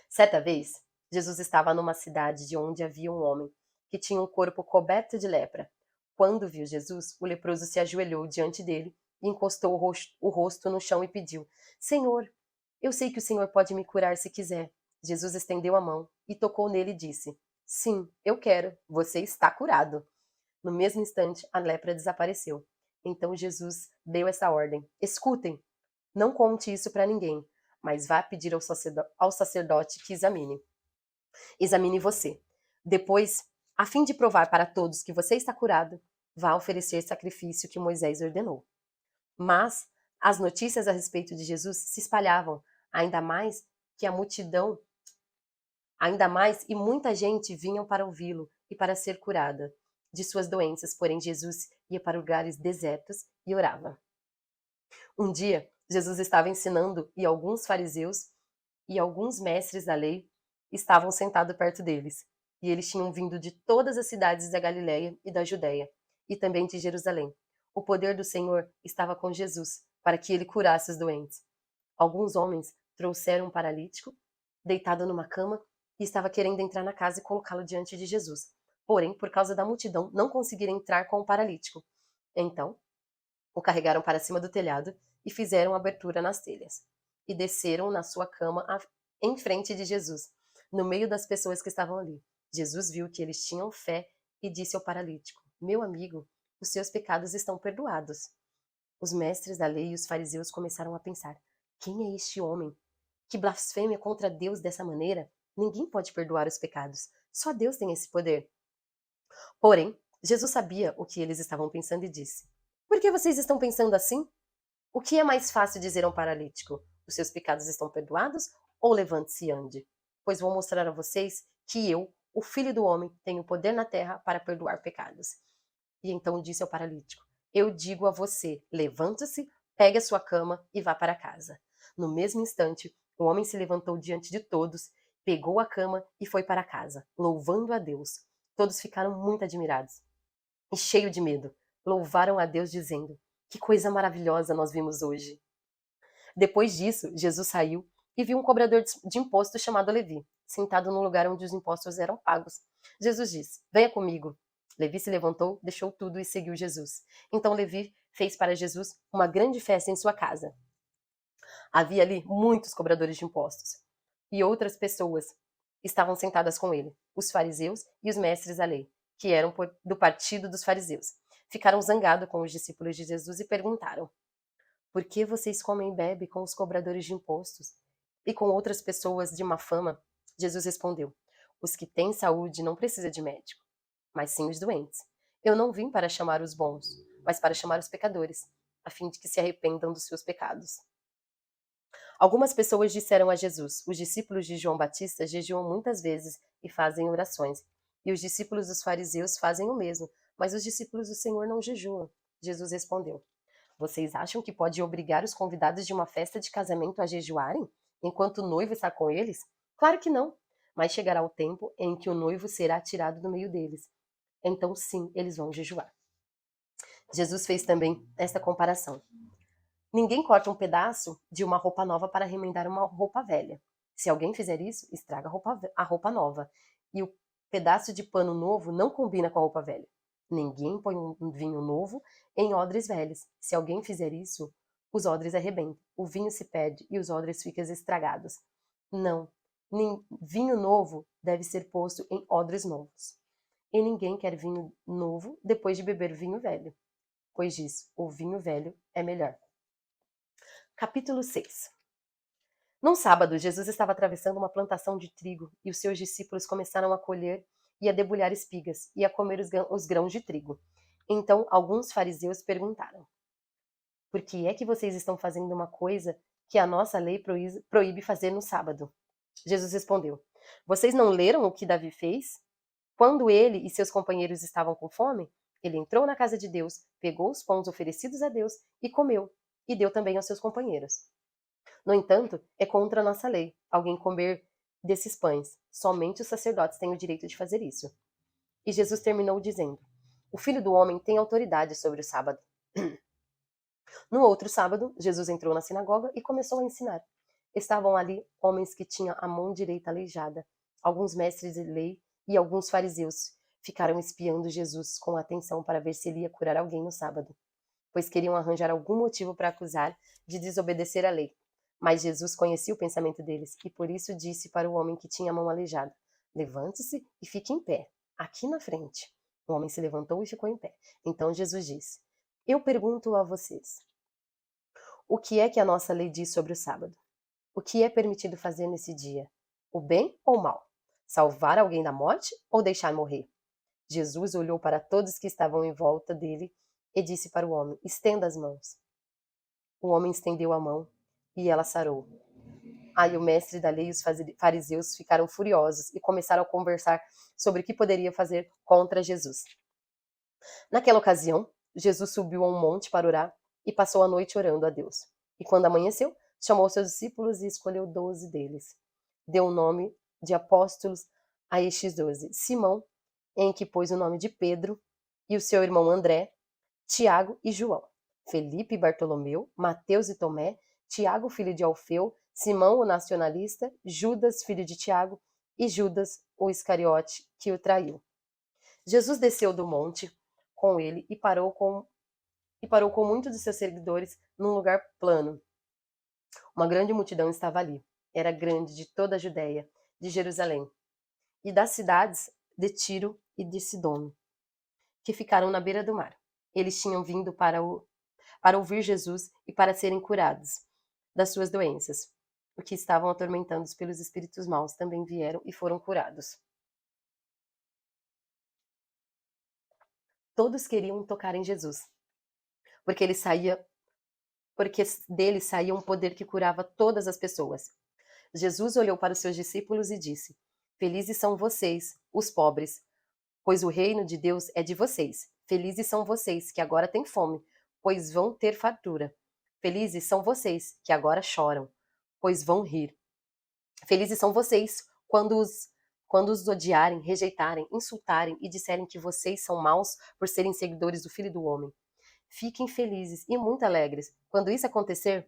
Certa vez, Jesus estava numa cidade de onde havia um homem que tinha um corpo coberto de lepra. Quando viu Jesus, o leproso se ajoelhou diante dele e encostou o rosto no chão e pediu: Senhor, eu sei que o Senhor pode me curar se quiser. Jesus estendeu a mão e tocou nele e disse: Sim, eu quero, você está curado. No mesmo instante, a lepra desapareceu. Então Jesus deu essa ordem: Escutem, não conte isso para ninguém, mas vá pedir ao sacerdote que examine você. Depois, a fim de provar para todos que você está curado, vá oferecer sacrifício que Moisés ordenou. Mas as notícias a respeito de Jesus se espalhavam, ainda mais que a multidão, ainda mais e muita gente vinham para ouvi-lo e para ser curada de suas doenças, porém Jesus ia para lugares desertos e orava. Um dia, Jesus estava ensinando e alguns fariseus e alguns mestres da lei estavam sentados perto deles. E eles tinham vindo de todas as cidades da Galiléia e da Judéia, e também de Jerusalém. O poder do Senhor estava com Jesus, para que ele curasse os doentes. Alguns homens trouxeram um paralítico, deitado numa cama, e estava querendo entrar na casa e colocá-lo diante de Jesus. Porém, por causa da multidão, não conseguiram entrar com o paralítico. Então, o carregaram para cima do telhado e fizeram abertura nas telhas. E desceram na sua cama em frente de Jesus, no meio das pessoas que estavam ali. Jesus viu que eles tinham fé e disse ao paralítico: Meu amigo, os seus pecados estão perdoados. Os mestres da lei e os fariseus começaram a pensar: Quem é este homem que blasfêmia contra Deus dessa maneira? Ninguém pode perdoar os pecados. Só Deus tem esse poder. Porém, Jesus sabia o que eles estavam pensando e disse: Por que vocês estão pensando assim? O que é mais fácil dizer a um paralítico? Os seus pecados estão perdoados? Ou levante-se e ande? Pois vou mostrar a vocês que eu, o Filho do Homem, tenho poder na terra para perdoar pecados. E então disse ao paralítico: Eu digo a você, levante-se, pegue a sua cama e vá para casa. No mesmo instante, o homem se levantou diante de todos, pegou a cama e foi para casa, louvando a Deus. Todos ficaram muito admirados e cheios de medo. Louvaram a Deus dizendo: Que coisa maravilhosa nós vimos hoje. Depois disso, Jesus saiu e viu um cobrador de impostos chamado Levi, sentado no lugar onde os impostos eram pagos. Jesus disse: Venha comigo. Levi se levantou, deixou tudo e seguiu Jesus. Então Levi fez para Jesus uma grande festa em sua casa. Havia ali muitos cobradores de impostos e outras pessoas estavam sentadas com ele, os fariseus e os mestres da lei, que eram do partido dos fariseus. Ficaram zangados com os discípulos de Jesus e perguntaram: por que vocês comem e bebem com os cobradores de impostos e com outras pessoas de má fama? Jesus respondeu: os que têm saúde não precisam de médico, mas sim os doentes. Eu não vim para chamar os bons, mas para chamar os pecadores, a fim de que se arrependam dos seus pecados. Algumas pessoas disseram a Jesus: os discípulos de João Batista jejuam muitas vezes e fazem orações, e os discípulos dos fariseus fazem o mesmo, mas os discípulos do Senhor não jejuam. Jesus respondeu: vocês acham que pode obrigar os convidados de uma festa de casamento a jejuarem, enquanto o noivo está com eles? Claro que não. Mas chegará o tempo em que o noivo será tirado do meio deles. Então, sim, eles vão jejuar. Jesus fez também esta comparação. Ninguém corta um pedaço de uma roupa nova para remendar uma roupa velha. Se alguém fizer isso, estraga a roupa nova. E o pedaço de pano novo não combina com a roupa velha. Ninguém põe um vinho novo em odres velhos. Se alguém fizer isso, os odres arrebentam, o vinho se perde e os odres ficam estragados. Não, vinho novo deve ser posto em odres novos. E ninguém quer vinho novo depois de beber vinho velho, pois diz, o vinho velho é melhor. Capítulo 6. Num sábado, Jesus estava atravessando uma plantação de trigo e os seus discípulos começaram a colher e a debulhar espigas e a comer os grãos de trigo. Então, alguns fariseus perguntaram: por que é que vocês estão fazendo uma coisa que a nossa lei proíbe fazer no sábado? Jesus respondeu: vocês não leram o que Davi fez? Quando ele e seus companheiros estavam com fome, ele entrou na casa de Deus, pegou os pães oferecidos a Deus e comeu, e deu também aos seus companheiros. No entanto, é contra a nossa lei alguém comer desses pães. Somente os sacerdotes têm o direito de fazer isso. E Jesus terminou dizendo: o Filho do Homem tem autoridade sobre o sábado. No outro sábado, Jesus entrou na sinagoga e começou a ensinar. Estavam ali homens que tinham a mão direita aleijada, alguns mestres de lei e alguns fariseus. Ficaram espiando Jesus com atenção para ver se ele ia curar alguém no sábado, pois queriam arranjar algum motivo para acusar de desobedecer à lei. Mas Jesus conhecia o pensamento deles e por isso disse para o homem que tinha a mão aleijada: levante-se e fique em pé, aqui na frente. O homem se levantou e ficou em pé. Então Jesus disse: eu pergunto a vocês, o que é que a nossa lei diz sobre o sábado? O que é permitido fazer nesse dia? O bem ou o mal? Salvar alguém da morte ou deixar morrer? Jesus olhou para todos que estavam em volta dele e disse para o homem: estenda as mãos. O homem estendeu a mão e ela sarou. Aí o mestre da lei e os fariseus ficaram furiosos e começaram a conversar sobre o que poderia fazer contra Jesus. Naquela ocasião, Jesus subiu a um monte para orar e passou a noite orando a Deus. E quando amanheceu, chamou seus discípulos e escolheu 12 deles. Deu o nome de apóstolos a estes 12: Simão, em que pôs o nome de Pedro, e o seu irmão André, Tiago e João, Felipe e Bartolomeu, Mateus e Tomé, Tiago, filho de Alfeu, Simão, o nacionalista, Judas, filho de Tiago, e Judas, o Iscariote, que o traiu. Jesus desceu do monte com ele e parou com muitos de seus seguidores num lugar plano. Uma grande multidão estava ali. Era grande, de toda a Judéia, de Jerusalém, e das cidades de Tiro e de Sidom, que ficaram na beira do mar. Eles tinham vindo para ouvir Jesus e para serem curados das suas doenças. Os que estavam atormentados pelos espíritos maus também vieram e foram curados. Todos queriam tocar em Jesus, porque dele saía um poder que curava todas as pessoas. Jesus olhou para os seus discípulos e disse: felizes são vocês, os pobres, pois o reino de Deus é de vocês. Felizes são vocês que agora têm fome, pois vão ter fartura. Felizes são vocês que agora choram, pois vão rir. Felizes são vocês quando os odiarem, rejeitarem, insultarem e disserem que vocês são maus por serem seguidores do Filho do Homem. Fiquem felizes e muito alegres quando isso acontecer,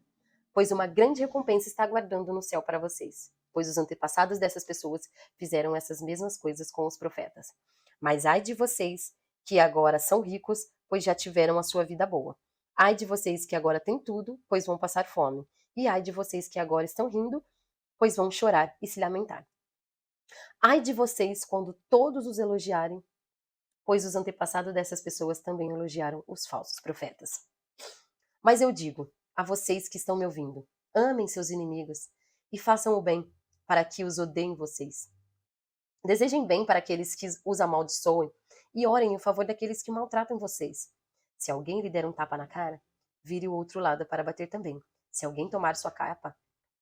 pois uma grande recompensa está aguardando no céu para vocês, pois os antepassados dessas pessoas fizeram essas mesmas coisas com os profetas. Mas ai de vocês que agora são ricos, pois já tiveram a sua vida boa. Ai de vocês que agora têm tudo, pois vão passar fome. E ai de vocês que agora estão rindo, pois vão chorar e se lamentar. Ai de vocês quando todos os elogiarem, pois os antepassados dessas pessoas também elogiaram os falsos profetas. Mas eu digo a vocês que estão me ouvindo: amem seus inimigos e façam o bem para que os odeiem vocês. Desejem bem para aqueles que os amaldiçoem e orem em favor daqueles que maltratam vocês. Se alguém lhe der um tapa na cara, vire o outro lado para bater também. Se alguém tomar sua capa,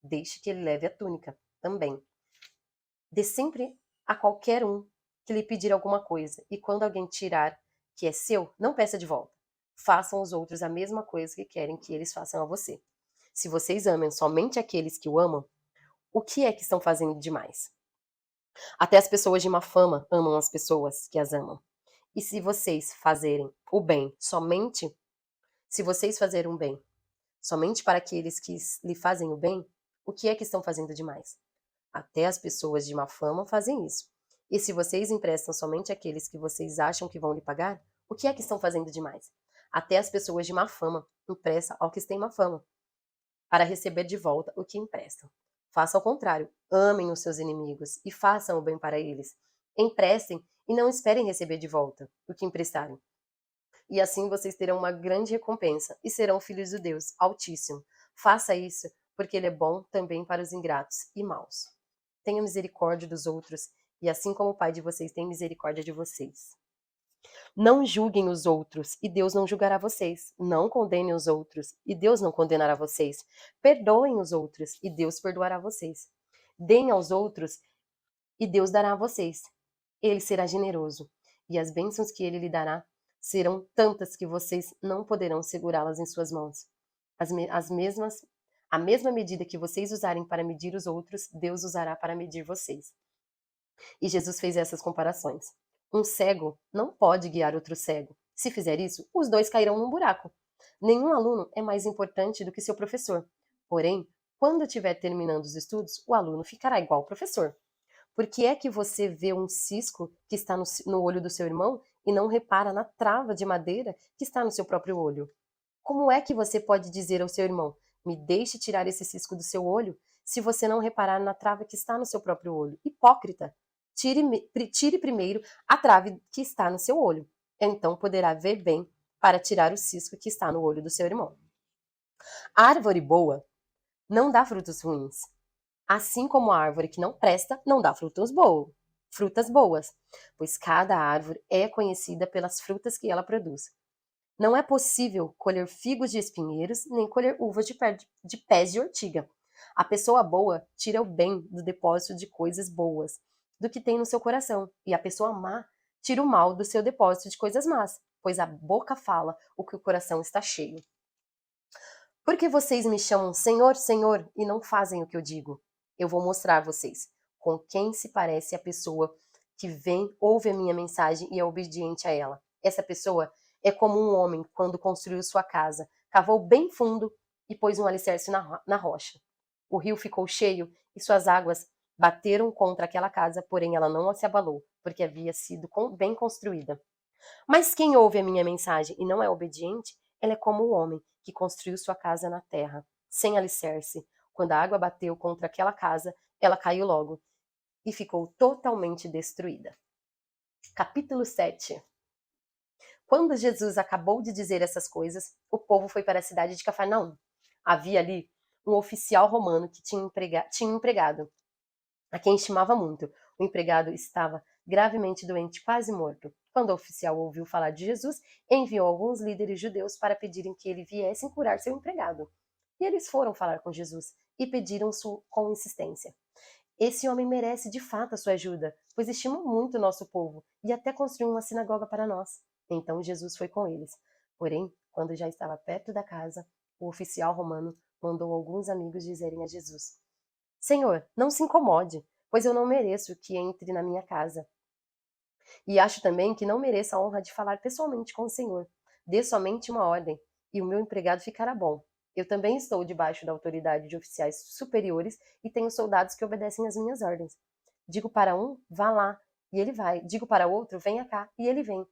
deixe que ele leve a túnica também. Dê sempre a qualquer um que lhe pedir alguma coisa, e quando alguém tirar que é seu, não peça de volta. Façam os outros a mesma coisa que querem que eles façam a você. Se vocês amam somente aqueles que o amam, o que é que estão fazendo demais? Até as pessoas de má fama amam as pessoas que as amam. E se vocês fazerem o bem somente, se vocês fazerem o bem somente para aqueles que lhe fazem o bem, o que é que estão fazendo demais? Até as pessoas de má fama fazem isso. E se vocês emprestam somente àqueles que vocês acham que vão lhe pagar, o que é que estão fazendo demais? Até as pessoas de má fama emprestam ao que tem má fama, para receber de volta o que emprestam. Faça ao contrário, amem os seus inimigos e façam o bem para eles. Emprestem e não esperem receber de volta o que emprestarem. E assim vocês terão uma grande recompensa e serão filhos do Deus Altíssimo. Faça isso, porque Ele é bom também para os ingratos e maus. Tenha misericórdia dos outros, e assim como o Pai de vocês tem misericórdia de vocês. Não julguem os outros, e Deus não julgará vocês. Não condenem os outros, e Deus não condenará vocês. Perdoem os outros, e Deus perdoará vocês. Deem aos outros, e Deus dará a vocês. Ele será generoso, e as bênçãos que ele lhe dará serão tantas que vocês não poderão segurá-las em suas mãos. A mesma medida que vocês usarem para medir os outros, Deus usará para medir vocês. E Jesus fez essas comparações. Um cego não pode guiar outro cego. Se fizer isso, os dois cairão num buraco. Nenhum aluno é mais importante do que seu professor. Porém, quando estiver terminando os estudos, o aluno ficará igual ao professor. Por que é que você vê um cisco que está no olho do seu irmão e não repara na trava de madeira que está no seu próprio olho? Como é que você pode dizer ao seu irmão: me deixe tirar esse cisco do seu olho, se você não reparar na trava que está no seu próprio olho? Hipócrita! Tire primeiro a trave que está no seu olho. Então poderá ver bem para tirar o cisco que está no olho do seu irmão. A árvore boa não dá frutos ruins, assim como a árvore que não presta não dá frutas boas, pois cada árvore é conhecida pelas frutas que ela produz. Não é possível colher figos de espinheiros, nem colher uvas de pés de ortiga. A pessoa boa tira o bem do depósito de coisas boas, do que tem no seu coração, e a pessoa má tira o mal do seu depósito de coisas más, pois a boca fala o que o coração está cheio. Por que vocês me chamam Senhor, Senhor, e não fazem o que eu digo? Eu vou mostrar a vocês com quem se parece a pessoa que vem, ouve a minha mensagem e é obediente a ela. Essa pessoa é como um homem quando construiu sua casa, cavou bem fundo e pôs um alicerce na rocha. O rio ficou cheio e suas águas bateram contra aquela casa, porém ela não se abalou, porque havia sido bem construída. Mas quem ouve a minha mensagem e não é obediente, ela é como o homem que construiu sua casa na terra, sem alicerce. Quando a água bateu contra aquela casa, ela caiu logo e ficou totalmente destruída. Capítulo 7. Quando Jesus acabou de dizer essas coisas, o povo foi para a cidade de Cafarnaum. Havia ali um oficial romano que tinha um empregado, a quem estimava muito. O empregado estava gravemente doente, quase morto. Quando o oficial ouviu falar de Jesus, enviou alguns líderes judeus para pedirem que ele viesse curar seu empregado. E eles foram falar com Jesus e pediram com insistência: esse homem merece de fato a sua ajuda, pois estima muito o nosso povo e até construiu uma sinagoga para nós. Então Jesus foi com eles. Porém, quando já estava perto da casa, o oficial romano mandou alguns amigos dizerem a Jesus: Senhor, não se incomode, pois eu não mereço que entre na minha casa. E acho também que não mereço a honra de falar pessoalmente com o Senhor. Dê somente uma ordem, e o meu empregado ficará bom. Eu também estou debaixo da autoridade de oficiais superiores e tenho soldados que obedecem às minhas ordens. Digo para um, vá lá, e ele vai. Digo para outro, venha cá, e ele vem.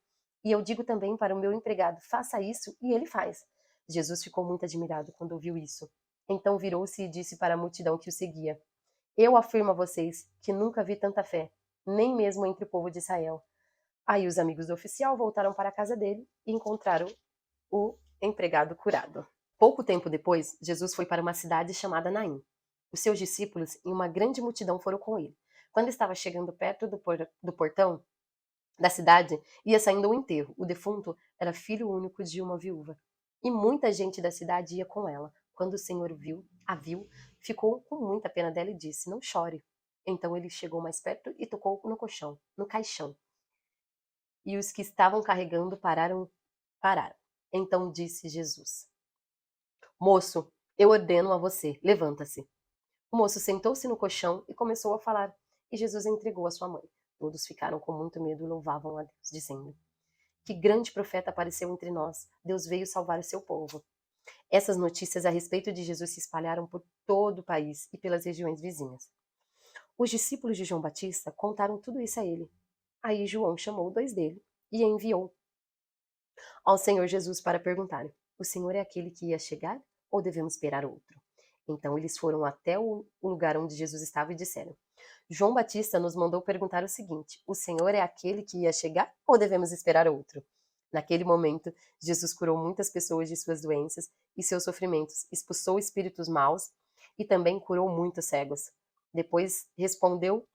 E eu digo também para o meu empregado, faça isso, e ele faz. Jesus ficou muito admirado quando ouviu isso. Então virou-se e disse para a multidão que o seguia, eu afirmo a vocês que nunca vi tanta fé, nem mesmo entre o povo de Israel. Aí os amigos do oficial voltaram para a casa dele e encontraram o empregado curado. Pouco tempo depois, Jesus foi para uma cidade chamada Naim. Os seus discípulos e uma grande multidão foram com ele. Quando estava chegando perto do portão da cidade, ia saindo o enterro. O defunto era filho único de uma viúva. E muita gente da cidade ia com ela. Quando o Senhor a viu, ficou com muita pena dela e disse, não chore. Então ele chegou mais perto e tocou no caixão. E os que estavam carregando pararam. Então disse Jesus, moço, eu ordeno a você, levanta-se. O moço sentou-se no colchão e começou a falar, e Jesus entregou a sua mãe. Todos ficaram com muito medo e louvavam a Deus, dizendo, que grande profeta apareceu entre nós, Deus veio salvar o seu povo. Essas notícias a respeito de Jesus se espalharam por todo o país e pelas regiões vizinhas. Os discípulos de João Batista contaram tudo isso a ele. Aí João chamou 2 dele e enviou ao Senhor Jesus para perguntar, o Senhor é aquele que ia chegar ou devemos esperar outro? Então eles foram até o lugar onde Jesus estava e disseram, João Batista nos mandou perguntar o seguinte, o Senhor é aquele que ia chegar ou devemos esperar outro? Naquele momento, Jesus curou muitas pessoas de suas doenças e seus sofrimentos, expulsou espíritos maus e também curou muitos cegos. Depois respondeu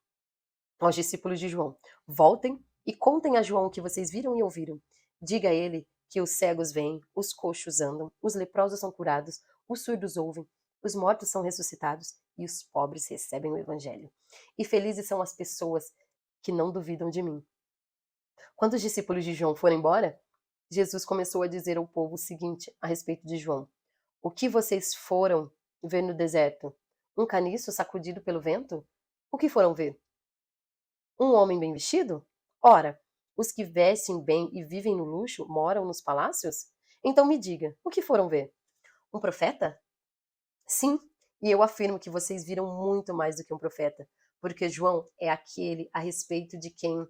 aos discípulos de João, voltem e contem a João o que vocês viram e ouviram. Diga a ele que os cegos veem, os coxos andam, os leprosos são curados, os surdos ouvem, os mortos são ressuscitados e os pobres recebem o evangelho. E felizes são as pessoas que não duvidam de mim. Quando os discípulos de João foram embora, Jesus começou a dizer ao povo o seguinte a respeito de João. O que vocês foram ver no deserto? Um caniço sacudido pelo vento? O que foram ver? Um homem bem vestido? Ora, os que vestem bem e vivem no luxo moram nos palácios? Então me diga, o que foram ver? Um profeta? Sim, e eu afirmo que vocês viram muito mais do que um profeta, porque João é aquele a respeito de quem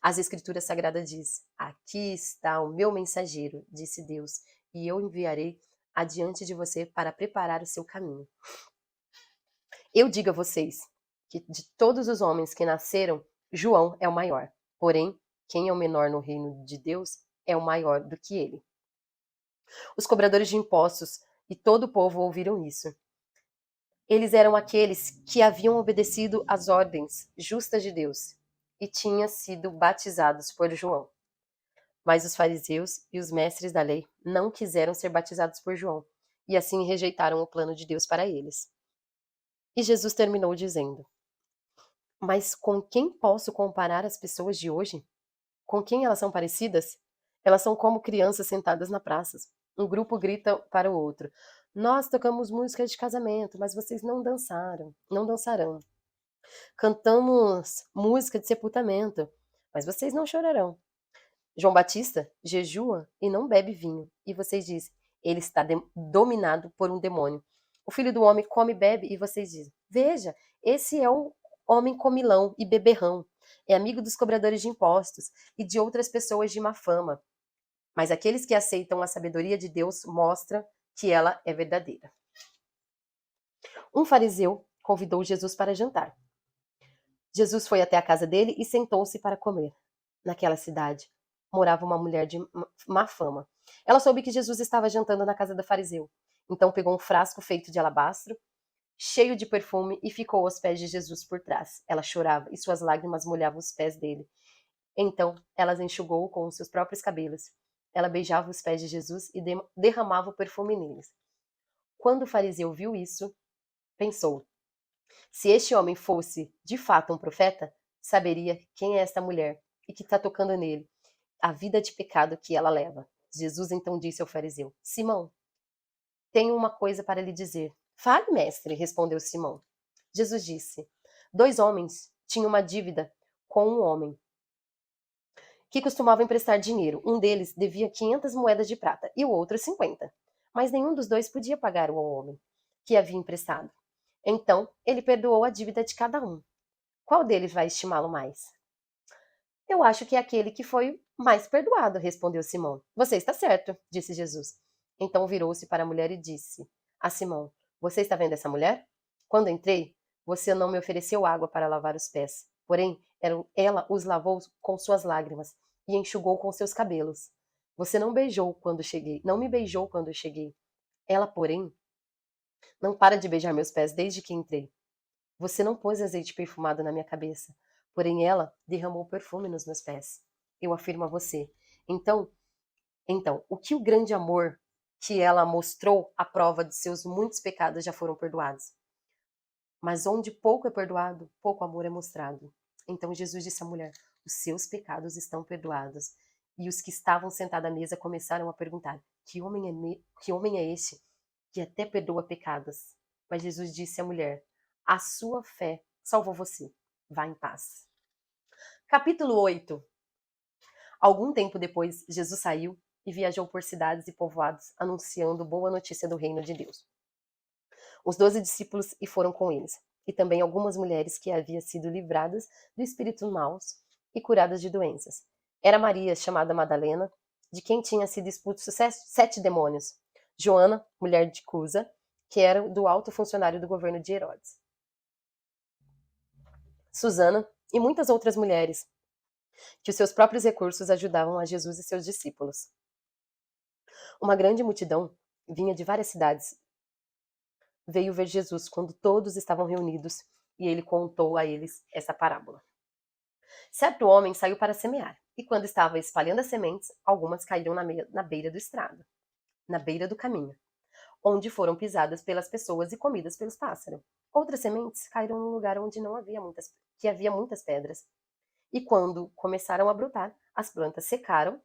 as Escrituras Sagradas diz: aqui está o meu mensageiro, disse Deus, e eu enviarei adiante de você para preparar o seu caminho. Eu digo a vocês que de todos os homens que nasceram, João é o maior. Porém, quem é o menor no reino de Deus é o maior do que ele. Os cobradores de impostos e todo o povo ouviram isso. Eles eram aqueles que haviam obedecido às ordens justas de Deus e tinham sido batizados por João. Mas os fariseus e os mestres da lei não quiseram ser batizados por João e assim rejeitaram o plano de Deus para eles. E Jesus terminou dizendo, mas com quem posso comparar as pessoas de hoje? Com quem elas são parecidas? Elas são como crianças sentadas na praça. Um grupo grita para o outro. Nós tocamos música de casamento, mas vocês não dançarão. Cantamos música de sepultamento, mas vocês não chorarão. João Batista jejua e não bebe vinho, e vocês dizem, ele está dominado por um demônio. O Filho do Homem come e bebe, e vocês dizem, veja, esse é um homem comilão e beberrão, é amigo dos cobradores de impostos e de outras pessoas de má fama. Mas aqueles que aceitam a sabedoria de Deus mostram que ela é verdadeira. Um fariseu convidou Jesus para jantar. Jesus foi até a casa dele e sentou-se para comer. Naquela cidade morava uma mulher de má fama. Ela soube que Jesus estava jantando na casa do fariseu. Então pegou um frasco feito de alabastro, cheio de perfume, e ficou aos pés de Jesus por trás. Ela chorava e suas lágrimas molhavam os pés dele. Então ela enxugou com os seus próprios cabelos. Ela beijava os pés de Jesus e derramava o perfume neles. Quando o fariseu viu isso, pensou, se este homem fosse de fato um profeta, saberia quem é esta mulher e que está tocando nele, a vida de pecado que ela leva. Jesus então disse ao fariseu, Simão, tenho uma coisa para lhe dizer. Fale, mestre, respondeu Simão. Jesus disse, 2 homens tinham uma dívida com um homem que costumava emprestar dinheiro. Um deles devia 500 moedas de prata e o outro 50. Mas nenhum dos dois podia pagar o homem que havia emprestado. Então, ele perdoou a dívida de cada um. Qual deles vai estimá-lo mais? Eu acho que é aquele que foi mais perdoado, respondeu Simão. Você está certo, disse Jesus. Então virou-se para a mulher e disse a Simão: Você está vendo essa mulher? Quando entrei, você não me ofereceu água para lavar os pés. Porém, ela os lavou com suas lágrimas e enxugou com seus cabelos. Você não beijou quando cheguei, não me beijou quando eu cheguei. Ela, porém, não para de beijar meus pés desde que entrei. Você não pôs azeite perfumado na minha cabeça, porém ela derramou perfume nos meus pés. Eu afirmo a você. Então, o que o grande amor que ela mostrou, a prova de seus muitos pecados já foram perdoados. Mas onde pouco é perdoado, pouco amor é mostrado. Então Jesus disse à mulher: Os seus pecados estão perdoados. E os que estavam sentados à mesa começaram a perguntar: que homem é este que até perdoa pecados? Mas Jesus disse à mulher: A sua fé salvou você. Vá em paz. Capítulo 8. Algum tempo depois, Jesus saiu e viajou por cidades e povoados, anunciando boa notícia do reino de Deus. Os 12 discípulos e foram com eles, e também algumas mulheres que haviam sido livradas de espíritos maus e curadas de doenças. Era Maria, chamada Madalena, de quem tinha sido expulso 7 demônios. Joana, mulher de Cusa, que era do alto funcionário do governo de Herodes. Susana e muitas outras mulheres, que os seus próprios recursos ajudavam a Jesus e seus discípulos. Uma grande multidão vinha de várias cidades. Veio ver Jesus quando todos estavam reunidos e ele contou a eles essa parábola. Certo homem saiu para semear, e quando estava espalhando as sementes, algumas caíram na beira do estrado, na beira do caminho, onde foram pisadas pelas pessoas e comidas pelos pássaros. Outras sementes caíram num lugar onde havia muitas pedras. E quando começaram a brotar, as plantas secaram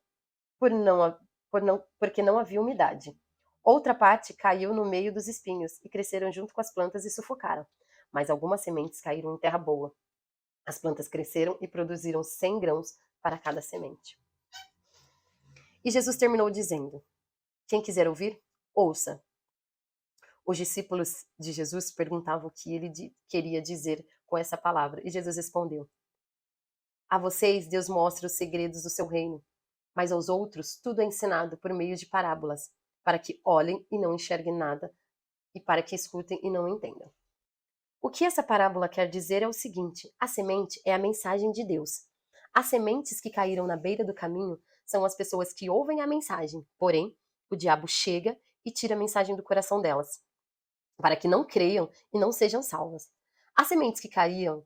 porque não havia umidade. Outra parte caiu no meio dos espinhos e cresceram junto com as plantas e sufocaram. Mas algumas sementes caíram em terra boa. As plantas cresceram e produziram 100 grãos para cada semente. E Jesus terminou dizendo: Quem quiser ouvir, ouça. Os discípulos de Jesus perguntavam o que ele queria dizer com essa palavra. E Jesus respondeu: A vocês Deus mostra os segredos do seu reino, mas aos outros tudo é ensinado por meio de parábolas, para que olhem e não enxerguem nada, e para que escutem e não entendam. O que essa parábola quer dizer é o seguinte: a semente é a mensagem de Deus. As sementes que caíram na beira do caminho são as pessoas que ouvem a mensagem, porém, o diabo chega e tira a mensagem do coração delas, para que não creiam e não sejam salvas. As sementes que caíam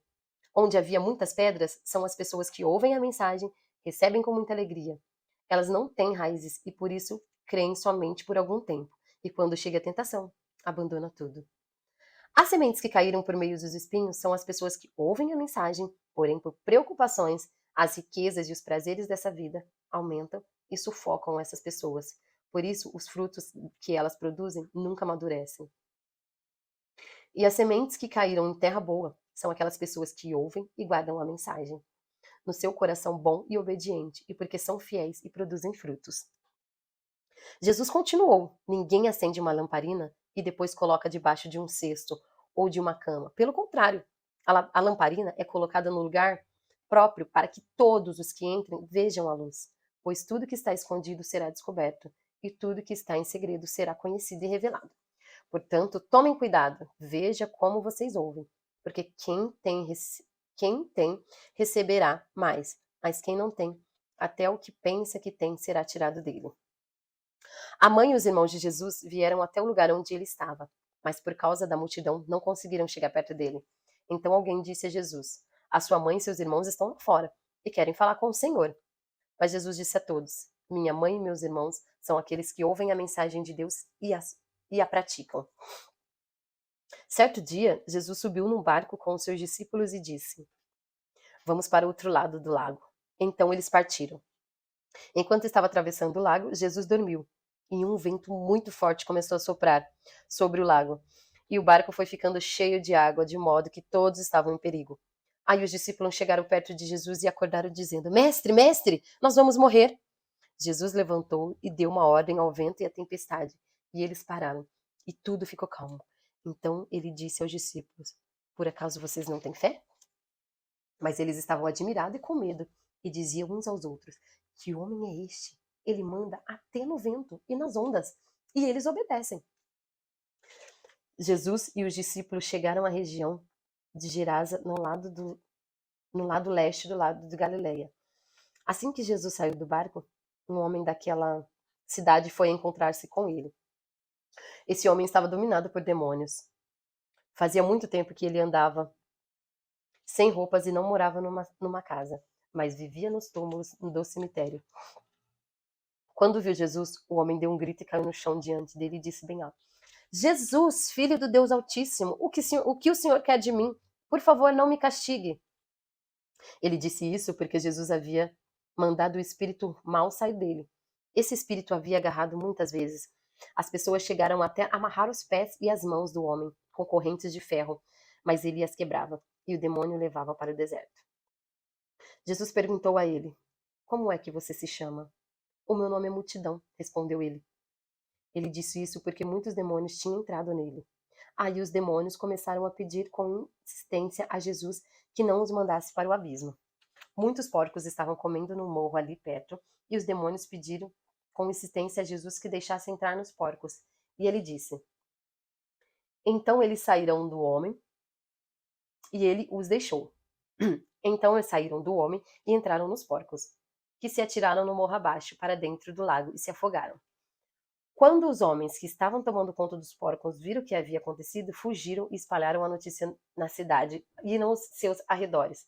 onde havia muitas pedras são as pessoas que ouvem a mensagem, recebem com muita alegria. Elas não têm raízes e por isso creem somente por algum tempo, e quando chega a tentação, abandonam tudo. As sementes que caíram por meio dos espinhos são as pessoas que ouvem a mensagem, porém por preocupações, as riquezas e os prazeres dessa vida aumentam e sufocam essas pessoas. Por isso, os frutos que elas produzem nunca amadurecem. E as sementes que caíram em terra boa são aquelas pessoas que ouvem e guardam a mensagem no seu coração bom e obediente, e porque são fiéis e produzem frutos. Jesus continuou: Ninguém acende uma lamparina e depois coloca debaixo de um cesto ou de uma cama. Pelo contrário, a lamparina é colocada no lugar próprio para que todos os que entrem vejam a luz, pois tudo que está escondido será descoberto, e tudo que está em segredo será conhecido e revelado. Portanto, tomem cuidado, veja como vocês ouvem, porque quem tem receberá mais, mas quem não tem, até o que pensa que tem será tirado dele. A mãe e os irmãos de Jesus vieram até o lugar onde ele estava, mas por causa da multidão não conseguiram chegar perto dele. Então alguém disse a Jesus: A sua mãe e seus irmãos estão lá fora e querem falar com o Senhor. Mas Jesus disse a todos: Minha mãe e meus irmãos são aqueles que ouvem a mensagem de Deus e a praticam. Certo dia, Jesus subiu num barco com os seus discípulos e disse: Vamos para o outro lado do lago. Então eles partiram. Enquanto estava atravessando o lago, Jesus dormiu, e um vento muito forte começou a soprar sobre o lago, e o barco foi ficando cheio de água, de modo que todos estavam em perigo. Aí os discípulos chegaram perto de Jesus e acordaram dizendo: Mestre, mestre, nós vamos morrer. Jesus levantou e deu uma ordem ao vento e à tempestade, e eles pararam, e tudo ficou calmo. Então ele disse aos discípulos: Por acaso vocês não têm fé? Mas eles estavam admirados e com medo, e diziam uns aos outros: que homem é este? Ele manda até no vento e nas ondas, e eles obedecem. Jesus e os discípulos chegaram à região de Gerasa, no lado leste do lado de Galileia. Assim que Jesus saiu do barco, um homem daquela cidade foi encontrar-se com ele. Esse homem estava dominado por demônios. Fazia muito tempo que ele andava sem roupas e não morava numa casa, mas vivia nos túmulos do cemitério. Quando viu Jesus, o homem deu um grito e caiu no chão diante dele e disse bem alto: Jesus, filho do Deus Altíssimo, o que o Senhor quer de mim? Por favor, não me castigue. Ele disse isso porque Jesus havia mandado o espírito mau sair dele. Esse espírito havia agarrado muitas vezes. As pessoas chegaram até amarrar os pés e as mãos do homem com correntes de ferro, mas ele as quebrava e o demônio o levava para o deserto. Jesus perguntou a ele: Como é que você se chama? O meu nome é Multidão, respondeu ele. Ele disse isso porque muitos demônios tinham entrado nele. Aí os demônios começaram a pedir com insistência a Jesus que não os mandasse para o abismo. Muitos porcos estavam comendo no morro ali perto, e os demônios pediram com insistência a Jesus que deixasse entrar nos porcos. E ele disse: Então eles saíram do homem, e ele os deixou. Então eles saíram do homem e entraram nos porcos, que se atiraram no morro abaixo, para dentro do lago, e se afogaram. Quando os homens que estavam tomando conta dos porcos viram o que havia acontecido, fugiram e espalharam a notícia na cidade e nos seus arredores.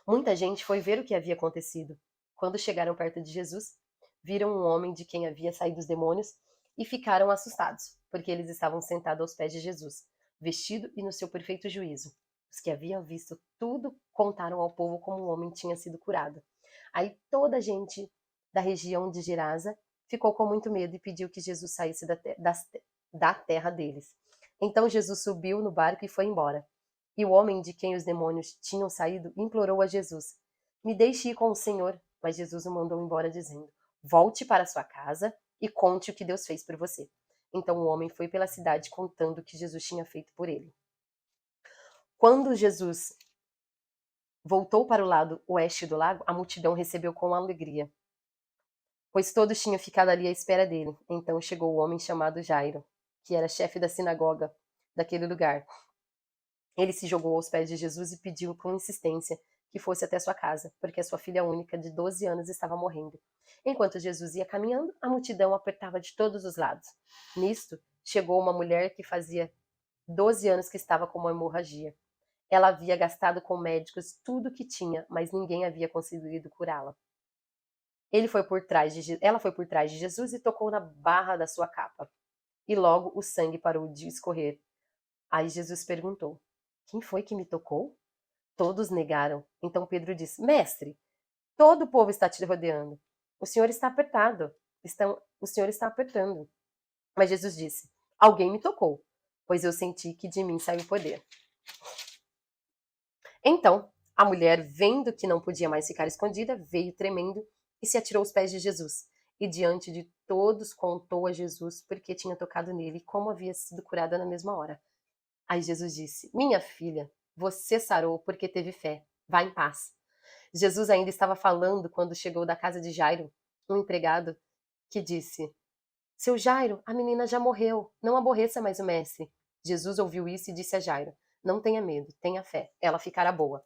Muita gente foi ver o que havia acontecido. Quando chegaram perto de Jesus, viram um homem de quem havia saído os demônios e ficaram assustados, porque eles estavam sentados aos pés de Jesus, vestido e no seu perfeito juízo. Os que haviam visto tudo contaram ao povo como o homem tinha sido curado. Aí toda a gente da região de Gerasa ficou com muito medo e pediu que Jesus saísse da terra deles. Então Jesus subiu no barco e foi embora. E o homem de quem os demônios tinham saído implorou a Jesus: Me deixe ir com o Senhor. Mas Jesus o mandou embora, dizendo: Volte para sua casa e conte o que Deus fez por você. Então o homem foi pela cidade contando o que Jesus tinha feito por ele. Quando Jesus voltou para o lado oeste do lago, a multidão recebeu com alegria, pois todos tinham ficado ali à espera dele. Então chegou o homem chamado Jairo, que era chefe da sinagoga daquele lugar. Ele se jogou aos pés de Jesus e pediu com insistência que fosse até sua casa, porque a sua filha única de 12 anos estava morrendo. Enquanto Jesus ia caminhando, a multidão apertava de todos os lados. Nisto, chegou uma mulher que fazia 12 anos que estava com uma hemorragia. Ela havia gastado com médicos tudo o que tinha, mas ninguém havia conseguido curá-la. Ela foi por trás de Jesus e tocou na barra da sua capa. E logo o sangue parou de escorrer. Aí Jesus perguntou: Quem foi que me tocou? Todos negaram. Então Pedro disse: Mestre, todo o povo está te rodeando. O Senhor está apertado. O Senhor está apertando. Mas Jesus disse: Alguém me tocou, pois eu senti que de mim saiu o poder. Então a mulher, vendo que não podia mais ficar escondida, veio tremendo e se atirou aos pés de Jesus. E diante de todos contou a Jesus porque tinha tocado nele e como havia sido curada na mesma hora. Aí Jesus disse: Minha filha, você sarou porque teve fé. Vá em paz. Jesus ainda estava falando quando chegou da casa de Jairo, um empregado, que disse: Seu Jairo, a menina já morreu. Não aborreça mais o mestre. Jesus ouviu isso e disse a Jairo: Não tenha medo, tenha fé. Ela ficará boa.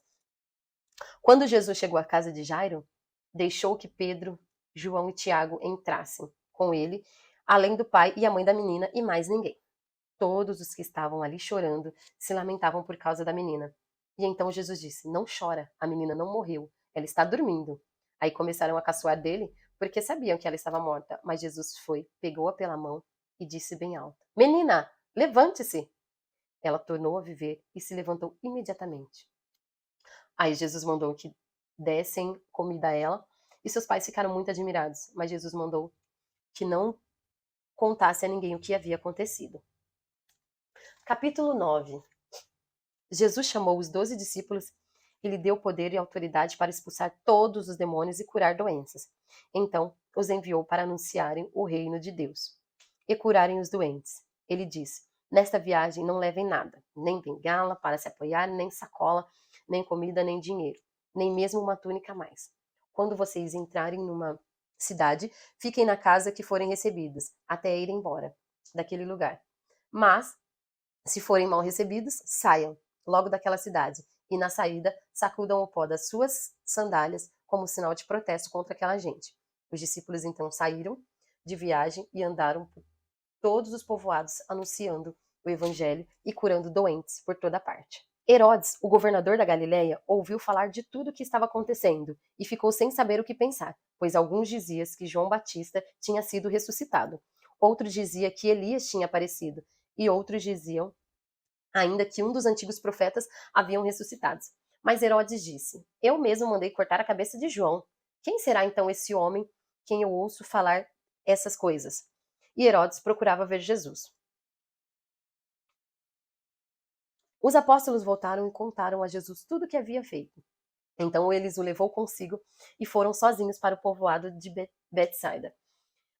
Quando Jesus chegou à casa de Jairo, deixou que Pedro, João e Tiago entrassem com ele, além do pai e a mãe da menina e mais ninguém. Todos os que estavam ali chorando se lamentavam por causa da menina. E então Jesus disse: Não chora, a menina não morreu, ela está dormindo. Aí começaram a caçoar dele, porque sabiam que ela estava morta. Mas Jesus foi, pegou-a pela mão e disse bem alto: Menina, levante-se! Ela tornou a viver e se levantou imediatamente. Aí Jesus mandou que dessem comida a ela, e seus pais ficaram muito admirados. Mas Jesus mandou que não contasse a ninguém o que havia acontecido. Capítulo 9. Jesus chamou os 12 discípulos e lhe deu poder e autoridade para expulsar todos os demônios e curar doenças. Então, os enviou para anunciarem o reino de Deus e curarem os doentes. Ele disse: Nesta viagem não levem nada, nem bengala para se apoiar, nem sacola, nem comida, nem dinheiro. nem mesmo uma túnica a mais. Quando vocês entrarem numa cidade, fiquem na casa que forem recebidos, até ir embora daquele lugar. Mas, se forem mal recebidos, saiam logo daquela cidade, e na saída sacudam o pó das suas sandálias como sinal de protesto contra aquela gente. Os discípulos então saíram de viagem e andaram por todos os povoados anunciando o evangelho e curando doentes por toda parte. Herodes, o governador da Galiléia, ouviu falar de tudo o que estava acontecendo e ficou sem saber o que pensar, pois alguns diziam que João Batista tinha sido ressuscitado, outros diziam que Elias tinha aparecido, e outros diziam ainda que um dos antigos profetas haviam ressuscitado. Mas Herodes disse: Eu mesmo mandei cortar a cabeça de João. Quem será então esse homem quem eu ouço falar essas coisas? E Herodes procurava ver Jesus. Os apóstolos voltaram e contaram a Jesus tudo o que havia feito. Então eles o levou consigo e foram sozinhos para o povoado de Betsaida.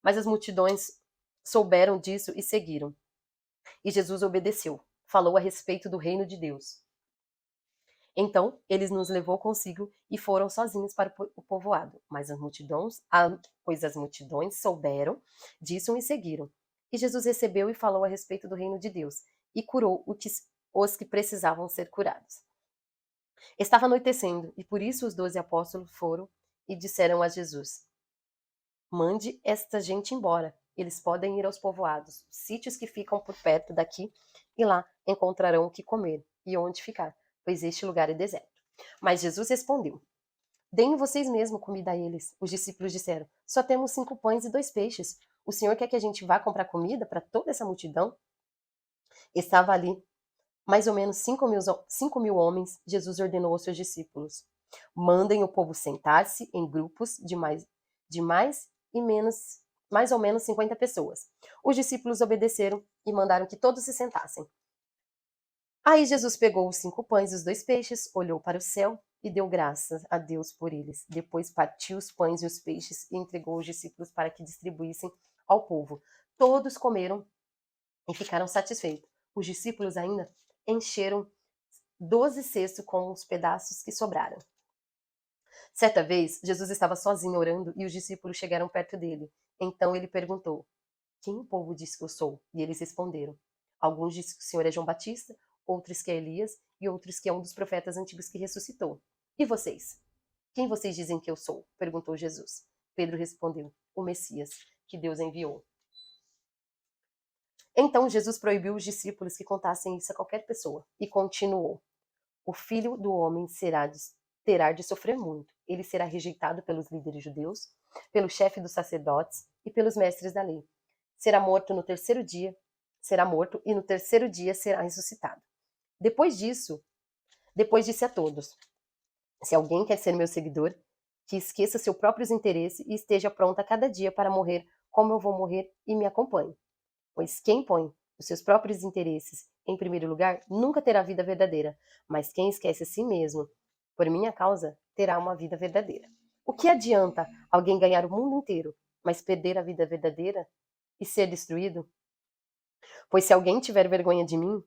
Mas as multidões souberam disso e seguiram. E Jesus obedeceu, falou a respeito do reino de Deus. Então eles nos levou consigo e foram sozinhos para o povoado. Pois as multidões souberam disso e seguiram. E Jesus recebeu e falou a respeito do reino de Deus e curou os que precisavam ser curados. Estava anoitecendo e por isso os 12 apóstolos foram e disseram a Jesus: Mande esta gente embora. Eles podem ir aos povoados, sítios que ficam por perto daqui, e lá encontrarão o que comer e onde ficar, pois este lugar é deserto. Mas Jesus respondeu: Deem vocês mesmos comida a eles. Os discípulos disseram: Só temos 5 pães e 2 peixes. O Senhor quer que a gente vá comprar comida para toda essa multidão? Estava ali mais ou menos 5.000 homens. Jesus ordenou aos seus discípulos: Mandem o povo sentar-se em grupos de mais e menos, mais ou menos 50 pessoas. Os discípulos obedeceram e mandaram que todos se sentassem. Aí Jesus pegou os 5 pães e os 2 peixes, olhou para o céu e deu graças a Deus por eles. Depois partiu os pães e os peixes e entregou aos discípulos para que distribuíssem ao povo. Todos comeram e ficaram satisfeitos. Os discípulos ainda encheram 12 cestos com os pedaços que sobraram. Certa vez, Jesus estava sozinho orando e os discípulos chegaram perto dele. Então ele perguntou: Quem o povo diz que eu sou? E eles responderam: Alguns dizem que o Senhor é João Batista, outros que é Elias e outros que é um dos profetas antigos que ressuscitou. E vocês? Quem vocês dizem que eu sou? Perguntou Jesus. Pedro respondeu: O Messias, que Deus enviou. Então Jesus proibiu os discípulos que contassem isso a qualquer pessoa e continuou: O filho do homem terá de sofrer muito. Ele será rejeitado pelos líderes judeus, pelo chefe dos sacerdotes e pelos mestres da lei. Será morto e no terceiro dia será ressuscitado. Depois disse a todos: Se alguém quer ser meu seguidor, que esqueça seus próprios interesses e esteja pronto a cada dia para morrer como eu vou morrer e me acompanhe. Pois quem põe os seus próprios interesses em primeiro lugar nunca terá vida verdadeira, mas quem esquece a si mesmo por minha causa terá uma vida verdadeira. O que adianta alguém ganhar o mundo inteiro, mas perder a vida verdadeira e ser destruído? Pois se alguém tiver vergonha de mim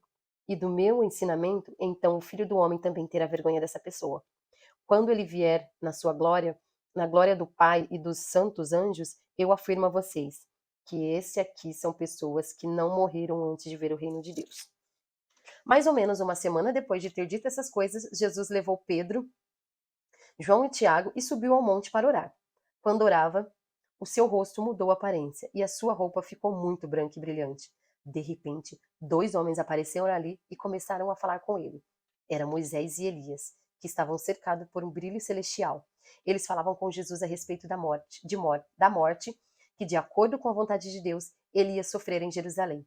e do meu ensinamento, então o Filho do Homem também terá vergonha dessa pessoa. Quando ele vier na sua glória, na glória do Pai e dos santos anjos, eu afirmo a vocês que esse aqui são pessoas que não morreram antes de ver o reino de Deus. Mais ou menos uma semana depois de ter dito essas coisas, Jesus levou Pedro, João e Tiago e subiu ao monte para orar. Quando orava, o seu rosto mudou a aparência e a sua roupa ficou muito branca e brilhante. De repente, 2 homens apareceram ali e começaram a falar com ele. Eram Moisés e Elias, que estavam cercados por um brilho celestial. Eles falavam com Jesus a respeito da morte, que, de acordo com a vontade de Deus, ele ia sofrer em Jerusalém.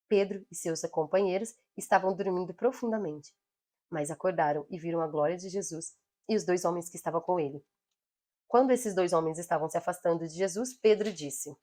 Pedro e seus companheiros estavam dormindo profundamente, mas acordaram e viram a glória de Jesus e os 2 homens que estavam com ele. Quando esses 2 homens estavam se afastando de Jesus, Pedro disse: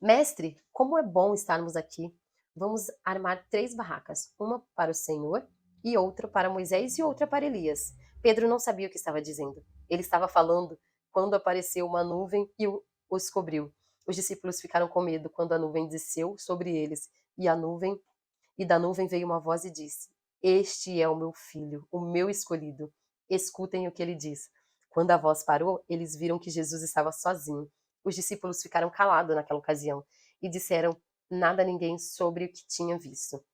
Mestre, como é bom estarmos aqui. Vamos armar 3 barracas, uma para o Senhor e outra para Moisés e outra para Elias. Pedro não sabia o que estava dizendo. Ele estava falando quando apareceu uma nuvem e os cobriu. Os discípulos ficaram com medo quando a nuvem desceu sobre eles e da nuvem veio uma voz e disse: Este é o meu filho, o meu escolhido. Escutem o que ele diz. Quando a voz parou, eles viram que Jesus estava sozinho. Os discípulos ficaram calados naquela ocasião e disseram nada a ninguém sobre o que tinham visto.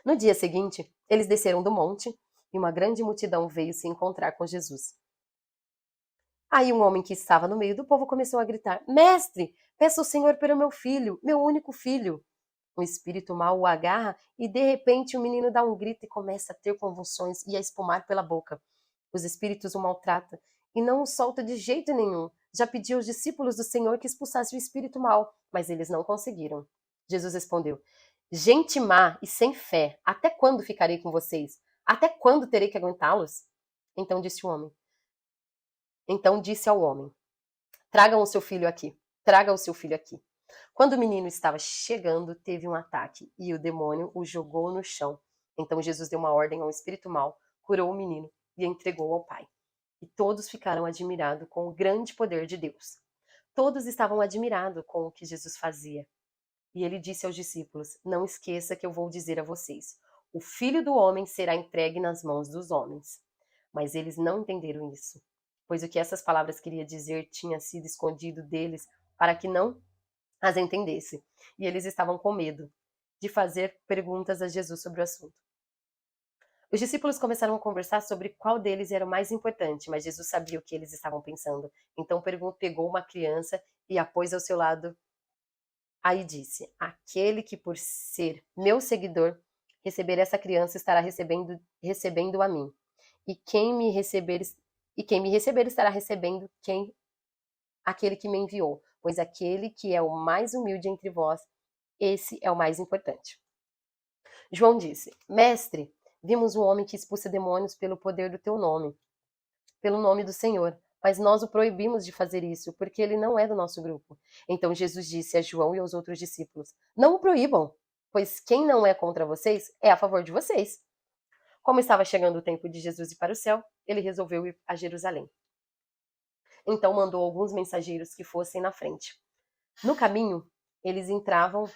No dia seguinte, eles desceram do monte e uma grande multidão veio se encontrar com Jesus. Aí um homem que estava no meio do povo começou a gritar: Mestre, peço ao Senhor pelo meu filho, meu único filho. Um espírito mau o agarra e de repente o menino dá um grito e começa a ter convulsões e a espumar pela boca. Os espíritos o maltratam e não o solta de jeito nenhum. Já pediu aos discípulos do Senhor que expulsasse o espírito mau, mas eles não conseguiram. Jesus respondeu: Gente má e sem fé, até quando ficarei com vocês? Até quando terei que aguentá-los? Então disse o homem. Então disse ao homem: Tragam o seu filho aqui. Traga o seu filho aqui. Quando o menino estava chegando, teve um ataque e o demônio o jogou no chão. Então Jesus deu uma ordem ao espírito mau, curou o menino e entregou ao pai. E todos ficaram admirados com o grande poder de Deus. Todos estavam admirados com o que Jesus fazia. E ele disse aos discípulos: Não esqueça que eu vou dizer a vocês: o filho do homem será entregue nas mãos dos homens. Mas eles não entenderam isso, pois o que essas palavras queria dizer tinha sido escondido deles para que não as entendesse. E eles estavam com medo de fazer perguntas a Jesus sobre o assunto. Os discípulos começaram a conversar sobre qual deles era o mais importante, mas Jesus sabia o que eles estavam pensando. Então pegou uma criança e a pôs ao seu lado. Aí disse: Aquele que por ser meu seguidor receber essa criança estará recebendo a mim. E quem me receber estará recebendo aquele que me enviou, pois aquele que é o mais humilde entre vós, esse é o mais importante. João disse: Mestre, vimos um homem que expulsa demônios pelo poder do teu nome, pelo nome do Senhor, mas nós o proibimos de fazer isso, porque ele não é do nosso grupo. Então Jesus disse a João e aos outros discípulos: Não o proíbam, pois quem não é contra vocês é a favor de vocês. Como estava chegando o tempo de Jesus ir para o céu, ele resolveu ir a Jerusalém. Então mandou alguns mensageiros que fossem na frente. No caminho, eles entravam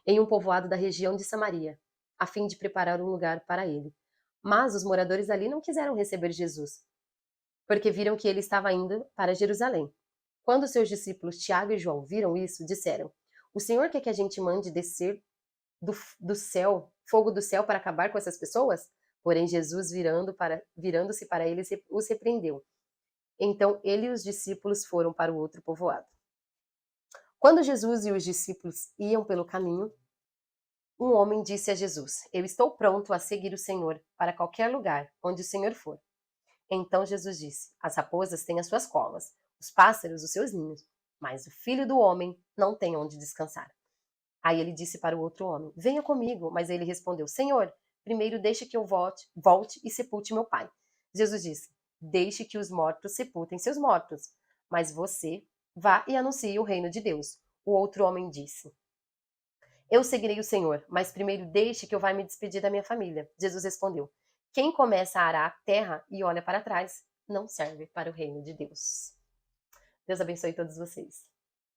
em um povoado da região de Samaria, a fim de preparar um lugar para ele. Mas os moradores ali não quiseram receber Jesus, porque viram que ele estava indo para Jerusalém. Quando seus discípulos Tiago e João viram isso, disseram: O Senhor quer que a gente mande descer do céu, fogo do céu para acabar com essas pessoas? Porém, Jesus, virando-se para eles, os repreendeu. Então ele e os discípulos foram para o outro povoado. Quando Jesus e os discípulos iam pelo caminho, um homem disse a Jesus: Eu estou pronto a seguir o Senhor para qualquer lugar onde o Senhor for. Então Jesus disse: As raposas têm as suas covas, os pássaros os seus ninhos, mas o filho do homem não tem onde descansar. Aí ele disse para o outro homem: Venha comigo. Mas ele respondeu: Senhor, primeiro deixe que eu volte e sepulte meu pai. Jesus disse: Deixe que os mortos sepultem seus mortos, mas você vá e anuncie o reino de Deus. O outro homem disse: Eu seguirei o Senhor, mas primeiro deixe que eu vá me despedir da minha família. Jesus respondeu: Quem começa a arar a terra e olha para trás, não serve para o reino de Deus. Deus abençoe todos vocês.